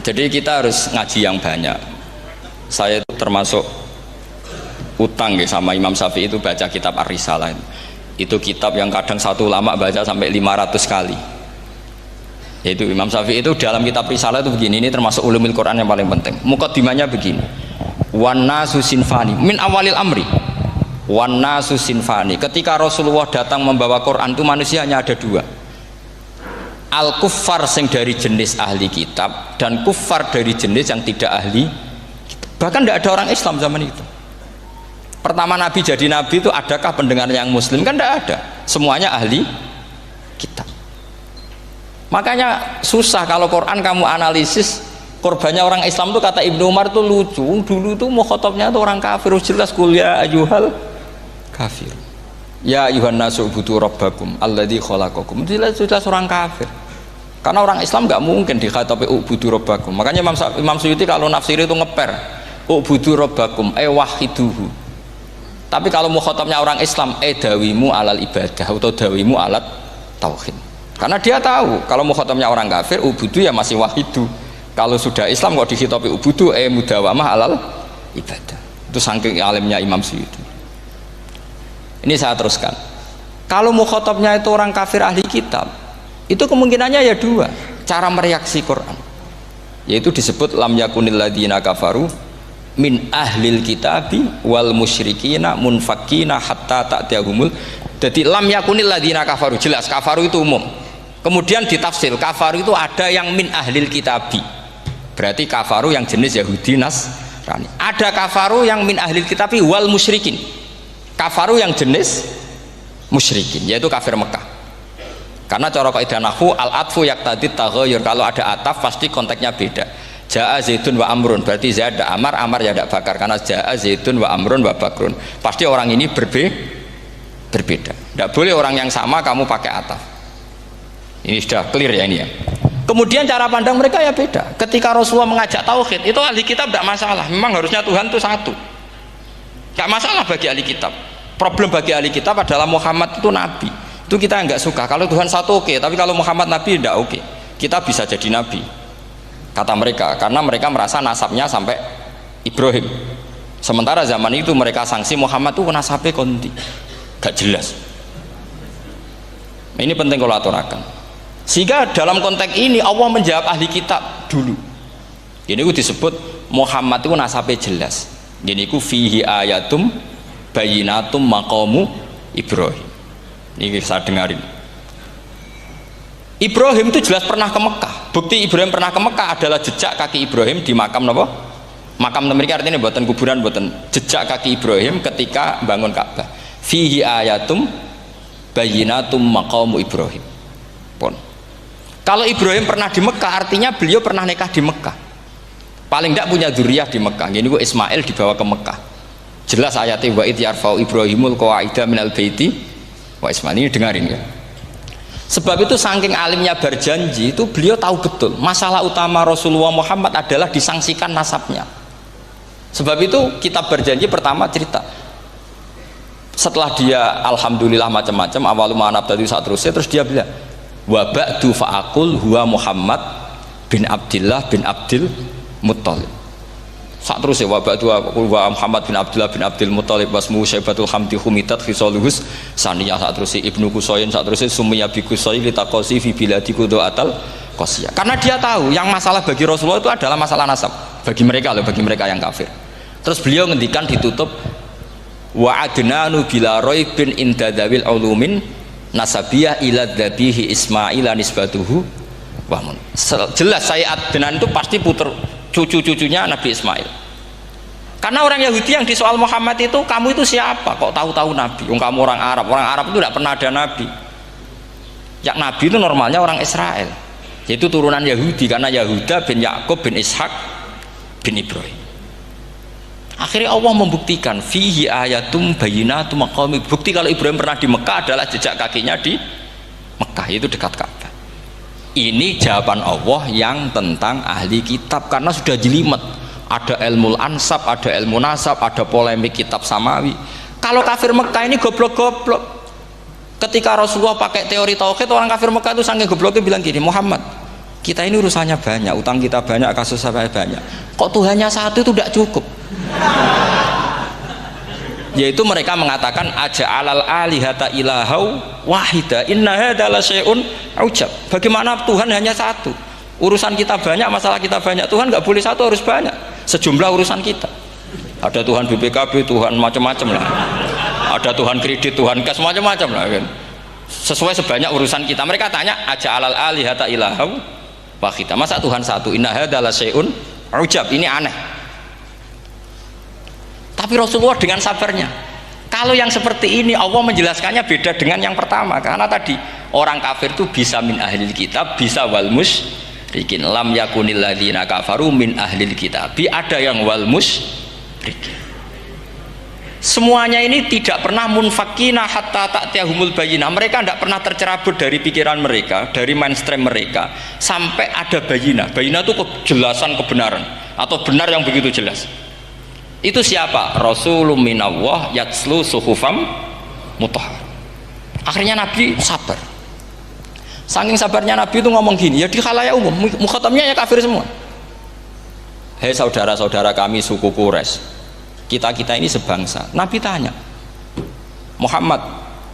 Jadi kita harus ngaji yang banyak. Saya itu termasuk utang ya sama Imam Syafi'i itu baca kitab Ar-Risalah. Itu kitab yang kadang satu ulama baca sampai 500 kali. Yaitu Imam Syafi'i itu dalam kitab Risalah itu begini, ini termasuk ulumul Quran yang paling penting. Muqaddimahnya begini, wan nasu sinfani min awalil amri, wan nasu sinfani. Ketika Rasulullah datang membawa Quran itu manusia hanya ada dua, al kuffar sing dari jenis ahli kitab dan kuffar dari jenis yang tidak ahli kitab. Bahkan tidak ada orang Islam zaman itu. Pertama Nabi jadi Nabi itu adakah pendengar yang Muslim? Kan tidak ada, semuanya ahli kitab. Makanya susah kalau Quran kamu analisis korbannya orang Islam. Tuh kata Ibnu Umar tuh lucu, dulu tuh mukhotobnya tuh orang kafir, jelas kuliah ayuhal kafir. Ya ayuhan nasu ubudu rabbakum alladzi khalaqakum. Jelas orang kafir. Karena orang Islam nggak mungkin dikhatabi ubudu rabbakum. Makanya Imam Suyuti kalau nafsir itu ngeper ubudu rabbakum wahiduhu. Tapi kalau mukhatabnya orang Islam dawimu alal ibadah atau dawimu alat tauhid. Karena dia tahu kalau mukhatabnya orang kafir ubudu ya masih wahidu. Kalau sudah Islam kok dikhitabi ubudu mudawamah alal ibadah. Itu saking alimnya Imam Suyuti. Ini saya teruskan. Kalau mukhatabnya itu orang kafir ahli kitab, itu kemungkinannya ya dua cara mereaksi Quran, yaitu disebut lam yakunil ladzina kafaru min ahlil kitabi wal musyrikina munfakina hatta ta'tiyahumul. Jadi lam yakunil ladzina kafaru, jelas kafaru itu umum. Kemudian ditafsir kafaru itu ada yang min ahlil kitabi, berarti kafaru yang jenis Yahudi Nasrani. Ada kafaru yang min ahlil kitabi wal musyrikin, kafaru yang jenis musyrikin, yaitu kafir Mekah. Karena cara kaidah nahwu al-atfu yaqtadi taghayyur, kalau ada ataf pasti konteksnya beda. Jaa Zaidun wa Amrun, berarti Zaid ada Amar, Amar ya tidak Bakar. Karena Jaa Zaidun wa Amrun wa Bakrun, pasti orang ini berbeda. Tidak boleh orang yang sama kamu pakai ataf. Ini sudah clear ya ini ya. Kemudian cara pandang mereka ya beda. Ketika Rasulullah mengajak tauhid, itu ahli kitab tidak masalah. Memang harusnya Tuhan itu satu. Tidak masalah bagi ahli kitab. Problem bagi ahli kitab adalah Muhammad itu nabi. Itu kita nggak suka. Kalau Tuhan satu oke, tapi kalau Muhammad nabi tidak oke. Kita bisa jadi nabi, kata mereka, karena mereka merasa nasabnya sampai Ibrahim. Sementara zaman itu mereka sanksi Muhammad itu nasabnya konti, gak jelas. Ini penting kalau aturakan. Sehingga dalam konteks ini Allah menjawab ahli kitab dulu. Ini itu disebut Muhammad itu nasabnya jelas. Ini itu fihi ayatum bayinatum maqamu Ibrahim. Ini saya dengarin. Ibrahim itu jelas pernah ke Mekah. Bukti Ibrahim pernah ke Mekah adalah jejak kaki Ibrahim di makam apa? Makam mereka artinya buatan kuburan, buatan jejak kaki Ibrahim ketika bangun Ka'bah. Fihi ayatum bayinatum maqamu Ibrahim. Pun. Kalau Ibrahim pernah di Mekah, artinya beliau pernah nikah di Mekah. Paling tidak punya dzurriyyah di Mekah. Ini gua Ismail dibawa ke Mekah. Jelas ayatnya wa id yarfa'u Ibrahimul qawaida minal baiti wa Ismail. Ini dengarin ya. Sebab itu saking alimnya berjanji itu beliau tahu betul masalah utama Rasulullah Muhammad adalah disangsikan nasabnya. Sebab itu kitab berjanji pertama cerita setelah dia alhamdulillah macam-macam awalu ma'anab tadi saat terus dia bilang wa ba'du fa'akul huwa Muhammad bin Abdillah bin Abdil Muttalib. Saat terus ya wa ba'du wa Muhammad bin Abdullah bin Abdil Muttalib wasmu Syaibatul Hamdi Humitat Khisaluhus saniyah. Saat terus Ibnu Qusayn, saat terus Sumiyya bi Qusay li taqasi fi biladi Qudu'atal Qasiyah. Karena dia tahu yang masalah bagi Rasulullah itu adalah masalah nasab bagi mereka loh, bagi mereka yang kafir. Terus beliau ngendikan ditutup wa adnanu bila raibin indadawil ulumin nasabiyah ila dhabihi Ismail nisbatuhu wa mun. Jelas saya Adnan itu pasti puter cucu-cucunya Nabi Ismail. Karena orang Yahudi yang disoal Muhammad itu, kamu itu siapa kok tahu-tahu Nabi? Kamu orang Arab itu tidak pernah ada Nabi. Yang Nabi itu normalnya orang Israel, yaitu turunan Yahudi, karena Yahuda bin Yakub bin Ishak bin Ibrahim. Akhirnya Allah membuktikan fihi ayatum bayinatum maqami. Bukti kalau Ibrahim pernah di Mekah adalah jejak kakinya di Mekah, itu dekat Ka'bah. Ini jawaban Allah yang tentang ahli kitab, karena sudah jelimet. Ada ilmu ansab, ada ilmu nasab, ada polemik kitab samawi. Kalau kafir Mekah ini goblok-goblok. Ketika Rasulullah pakai teori tauhid, orang kafir Mekah itu saking gobloknya bilang gini, Muhammad, kita ini urusannya banyak, utang kita banyak, kasus saya banyak. Kok Tuhannya satu itu tidak cukup? Yaitu mereka mengatakan aja'alal alihata ilahau wahida inna hadza la syai'un ujab. Bagaimana Tuhan hanya satu? Urusan kita banyak, masalah kita banyak. Tuhan nggak boleh satu, harus banyak. Sejumlah urusan kita. Ada Tuhan BPKB, Tuhan macam-macam lah. Ada Tuhan kredit, Tuhan kas, macam-macam lah kan. Sesuai sebanyak urusan kita. Mereka tanya aja'alal alihata ilahau wahida. Masa Tuhan satu? Inna hadza la syai'un ujab. Ini aneh. Tapi Rasulullah dengan sabarnya, kalau yang seperti ini Allah menjelaskannya beda dengan yang pertama. Karena tadi orang kafir itu bisa min ahlil kitab, bisa wal musyrikin. Lam yakunil ladzina kafaru min ahlil kitab. Ada yang wal musyrikin. Semuanya ini tidak pernah munfakina hatta ta'tiyahumul bayyinah. Mereka tidak pernah tercerabut dari pikiran mereka, dari mainstream mereka sampai ada bayyinah. Bayyinah itu kejelasan kebenaran atau benar yang begitu jelas. Itu siapa? Rasulun minallah yatslu suhufam mutahhar. Akhirnya Nabi sabar. Saking sabarnya Nabi itu ngomong gini, ya di khalayak umum, mukhatamnya ya kafir semua. Hei saudara-saudara kami suku Quraisy, kita ini sebangsa. Nabi tanya, Muhammad,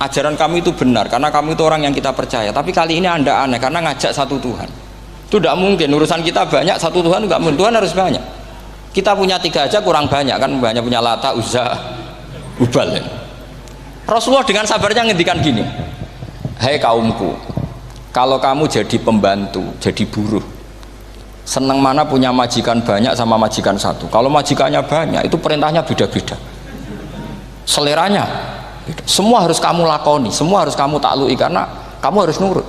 ajaran kami itu benar karena kamu itu orang yang kita percaya, tapi kali ini anda aneh karena ngajak satu Tuhan. Itu tidak mungkin, urusan kita banyak, satu Tuhan enggak mungkin, Tuhan harus banyak. Kita punya 3 aja kurang banyak kan, banyak punya Lata, Uzza, Hubal ya. Rasulullah dengan sabarnya ngendikan gini, hei kaumku, kalau kamu jadi pembantu, jadi buruh, senang mana punya majikan banyak sama majikan satu. Kalau majikannya banyak itu perintahnya beda-beda, seleranya beda. Semua harus kamu lakoni, semua harus kamu taklui karena kamu harus nurut.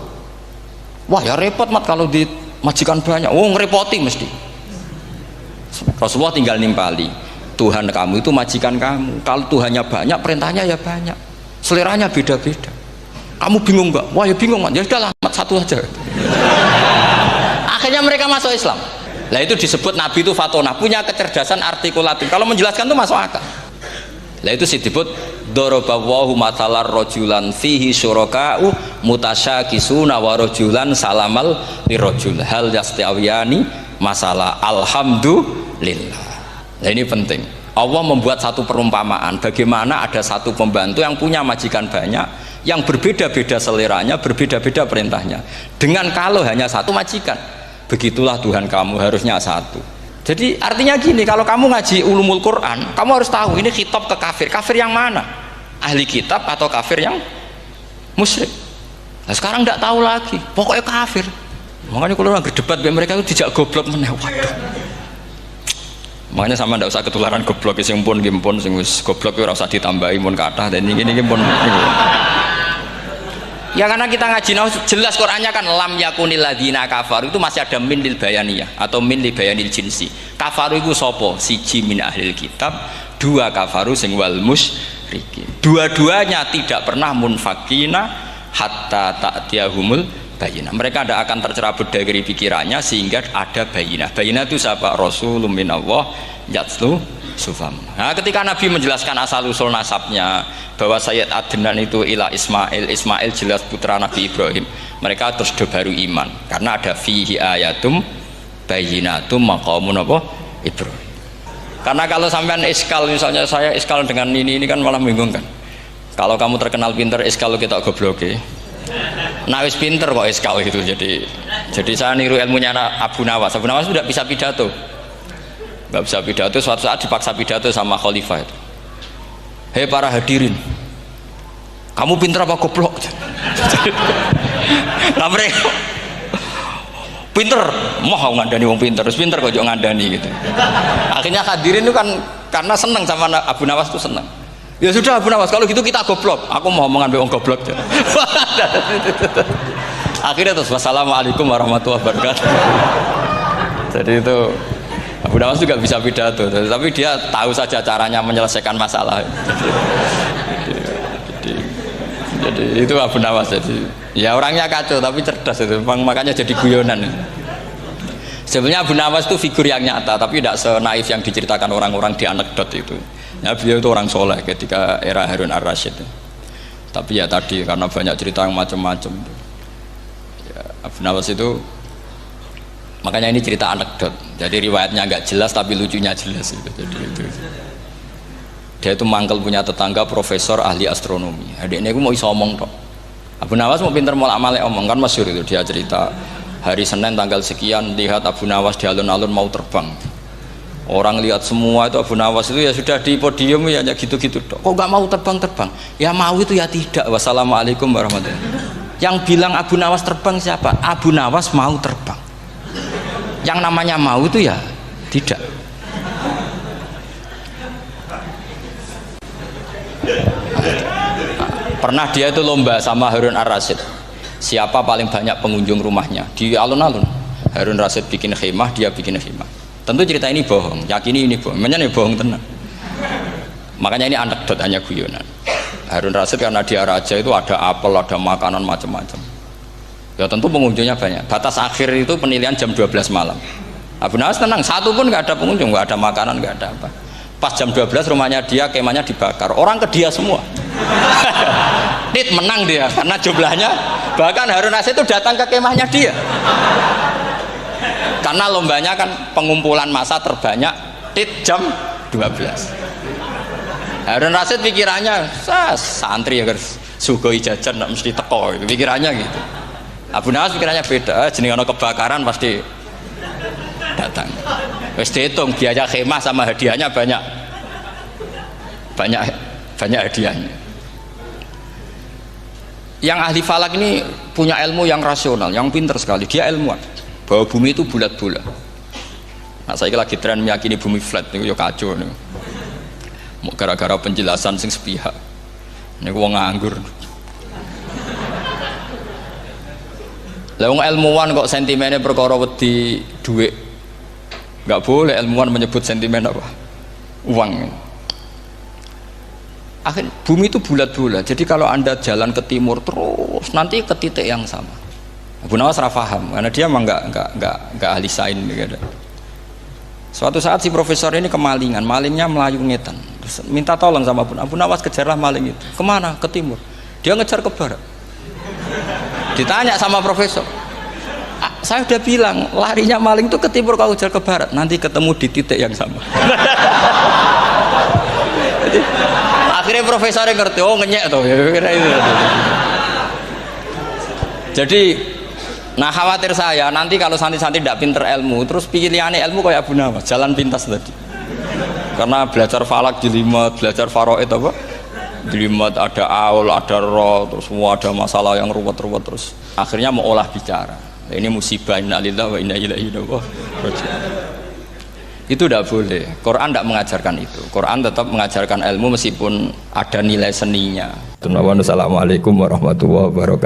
Wah ya repot mat kalau di majikan banyak, ngerepoti mesti. Rasulullah tinggal nimpali, Tuhan kamu itu majikan kamu, kalau Tuhannya banyak perintahnya ya banyak, seleranya beda-beda. Kamu bingung nggak? Wah ya bingung mat, ya udahlah mat satu aja. Akhirnya mereka masuk Islam. Nah itu disebut Nabi itu fatona, punya kecerdasan artikulatif. Kalau menjelaskan itu masuk akal. Nah itu disebut dorobawahu matalar rojulan fihi syuraka'u mutasyakisuna wa rojulan salamal lirojul hal yastiawiyani masalah alhamdulillah. Nah ini penting. Allah membuat satu perumpamaan bagaimana ada satu pembantu yang punya majikan banyak, yang berbeda-beda seleranya, berbeda-beda perintahnya, dengan kalau hanya satu majikan. Begitulah Tuhan kamu harusnya satu. Jadi artinya gini, kalau kamu ngaji ulumul Quran, kamu harus tahu ini khitab ke kafir. Kafir yang mana? Ahli kitab atau kafir yang musyrik? Nah sekarang tidak tahu lagi, pokoknya kafir. Makanya kalau orang berdebat mereka itu tidak goblok meneh. Waduh. Makanya sama tidak usah ketularan goblok sing pun gimpun sing wis goblok ora usah ditambahi mun kathah dan ini pun. Ya karena kita ngaji jelas Qur'annya kan lam yakunil ladzina kafaru itu masih ada min lil bayaniyah atau min li bayanil jinsi. Kafaru itu sapa? Siji min ahlil kitab, 2 kafaru sing wal musyrikin. Dua-duanya tidak pernah munfakina hatta ta'tiyahumul bayinah. Mereka tidak akan tercerabut dari pikirannya sehingga ada bayinah. Bayinah itu siapa? Rasulun minallah yatslu sufam. Nah, ketika Nabi menjelaskan asal usul nasabnya bahwa Sayyid Adnan itu ila Ismail, Ismail jelas putra Nabi Ibrahim, mereka terus baru iman karena ada fihi ayatum bayinatum maqamun apa Ibrahim. Karena kalau sampean iskal, misalnya saya iskal dengan ini kan malah bingung kan. Kalau kamu terkenal pinter iskal kita gobloke. Nah wis pinter kok iskal gitu. Jadi saya niru ilmunya Abu Nawas. Abu Nawas sudah bisa pidato. Nggak bisa pidato, suatu saat dipaksa pidato sama khalifah itu. Hei para hadirin, kamu pinter apa goblok? Nah mereka pinter, mau ngandani wong pinter, terus pinter kok jangan ngandani gitu. Akhirnya hadirin itu kan karena seneng sama Abu Nawas itu seneng. Ya sudah Abu Nawas, kalau gitu kita goblok. Aku mau mengambil wong goblok. Akhirnya terus wassalamualaikum warahmatullahi wabarakatuh. Jadi itu Abu Nawas juga bisa pidato, tapi dia tahu saja caranya menyelesaikan masalah. Jadi itu Abu Nawas. Jadi ya orangnya kacau tapi cerdas itu, makanya jadi guyonan. Sebenarnya Abu Nawas itu figur yang nyata, tapi tidak senaif yang diceritakan orang-orang di anekdot itu. Ya, beliau itu orang soleh ketika era Harun ar-Rasyid. Tapi ya tadi karena banyak cerita yang macam-macam. Ya, Abu Nawas itu makanya ini cerita anekdot, jadi riwayatnya nggak jelas tapi lucunya jelas gitu. Jadi itu dia itu mangkel punya tetangga profesor ahli astronomi. Adiknya aku mau iso omong kok. Abu Nawas mau pinter molak-malik omong kan masyhur itu, dia cerita hari Senin tanggal sekian lihat Abu Nawas di alun-alun mau terbang. Orang lihat semua itu Abu Nawas itu ya sudah di podium ya gitu-gitu. Kok nggak mau terbang-terbang? Ya mau itu ya tidak. Wassalamualaikum warahmatullahi wabarakatuh. Yang bilang Abu Nawas terbang siapa? Abu Nawas mau terbang. Yang namanya mau itu ya tidak. Pernah dia itu lomba sama Harun ar-Rasyid, siapa paling banyak pengunjung rumahnya di alun-alun. Harun Rasyid bikin khemah, dia bikin khemah. Tentu cerita ini bohong, yakini ini bohong, makanya bohong tenang. Makanya ini anekdot, hanya guyonan. Harun Rasid karena dia raja itu ada apel, ada makanan macam-macam. Ya tentu pengunjungnya banyak. Batas akhir itu penilaian jam 12 malam. Abu Nawas tenang, satu pun nggak ada pengunjung, nggak ada makanan, nggak ada apa. Pas jam 12 rumahnya dia, kemahnya dibakar, orang ke dia semua. Tit menang dia karena jumlahnya, bahkan Harun Rasid itu datang ke kemahnya dia. Karena lombanya kan pengumpulan massa terbanyak, tit jam 12. Harun Rasid pikirannya, santri ya guys, sugoi jajan nggak mesti teko, pikirannya gitu. Abu Nawas pikirannya beda, jenis ono kebakaran pasti datang. Wis dihitung biaya khemah sama hadiahnya banyak hadiahnya. Yang ahli falak ini punya ilmu yang rasional, yang pinter sekali. Dia ilmuwan bahwa bumi itu bulat-bulat. Nah saya lagi tren meyakini bumi flat nih, yo kacau nih. Mau gara-gara penjelasan sing sepihak. Ini gua nganggur. Lah wong ilmuwan kok sentimennya perkara wedi duit. Enggak boleh ilmuwan menyebut sentimen apa? Uang. Akhir bumi itu bulat-bulat. Jadi kalau Anda jalan ke timur terus nanti ke titik yang sama. Abu Nawas paham karena dia memang enggak ahli sains gitu. Suatu saat si profesor ini kemalingan, malingnya melayu ngetan. Terus minta tolong sama Abu Nawas, kejarlah maling itu. Kemana? Ke timur. Dia ngejar ke barat. Ditanya sama profesor, saya udah bilang larinya maling itu ke timur, kalau kejar ke barat nanti ketemu di titik yang sama. Jadi, akhirnya profesornya ngerti, oh ngenyek tuh. Jadi, nah khawatir saya nanti kalau santri-santri tidak pinter ilmu, terus pilihannya ilmu kayak Abu Nawas, jalan pintas tadi. Karena belajar falak jelimet, belajar faraid apa? Jelimet, ada aul, ada roh, terus semua ada masalah yang ruwet-ruwet, terus akhirnya mau olah bicara. Ini musibah, inna lillahi wa inna ilaihi raji'un. Itu tidak boleh. Quran tidak mengajarkan itu. Quran tetap mengajarkan ilmu meskipun ada nilai seninya. Assalamualaikum warahmatullahi wabarakatuh.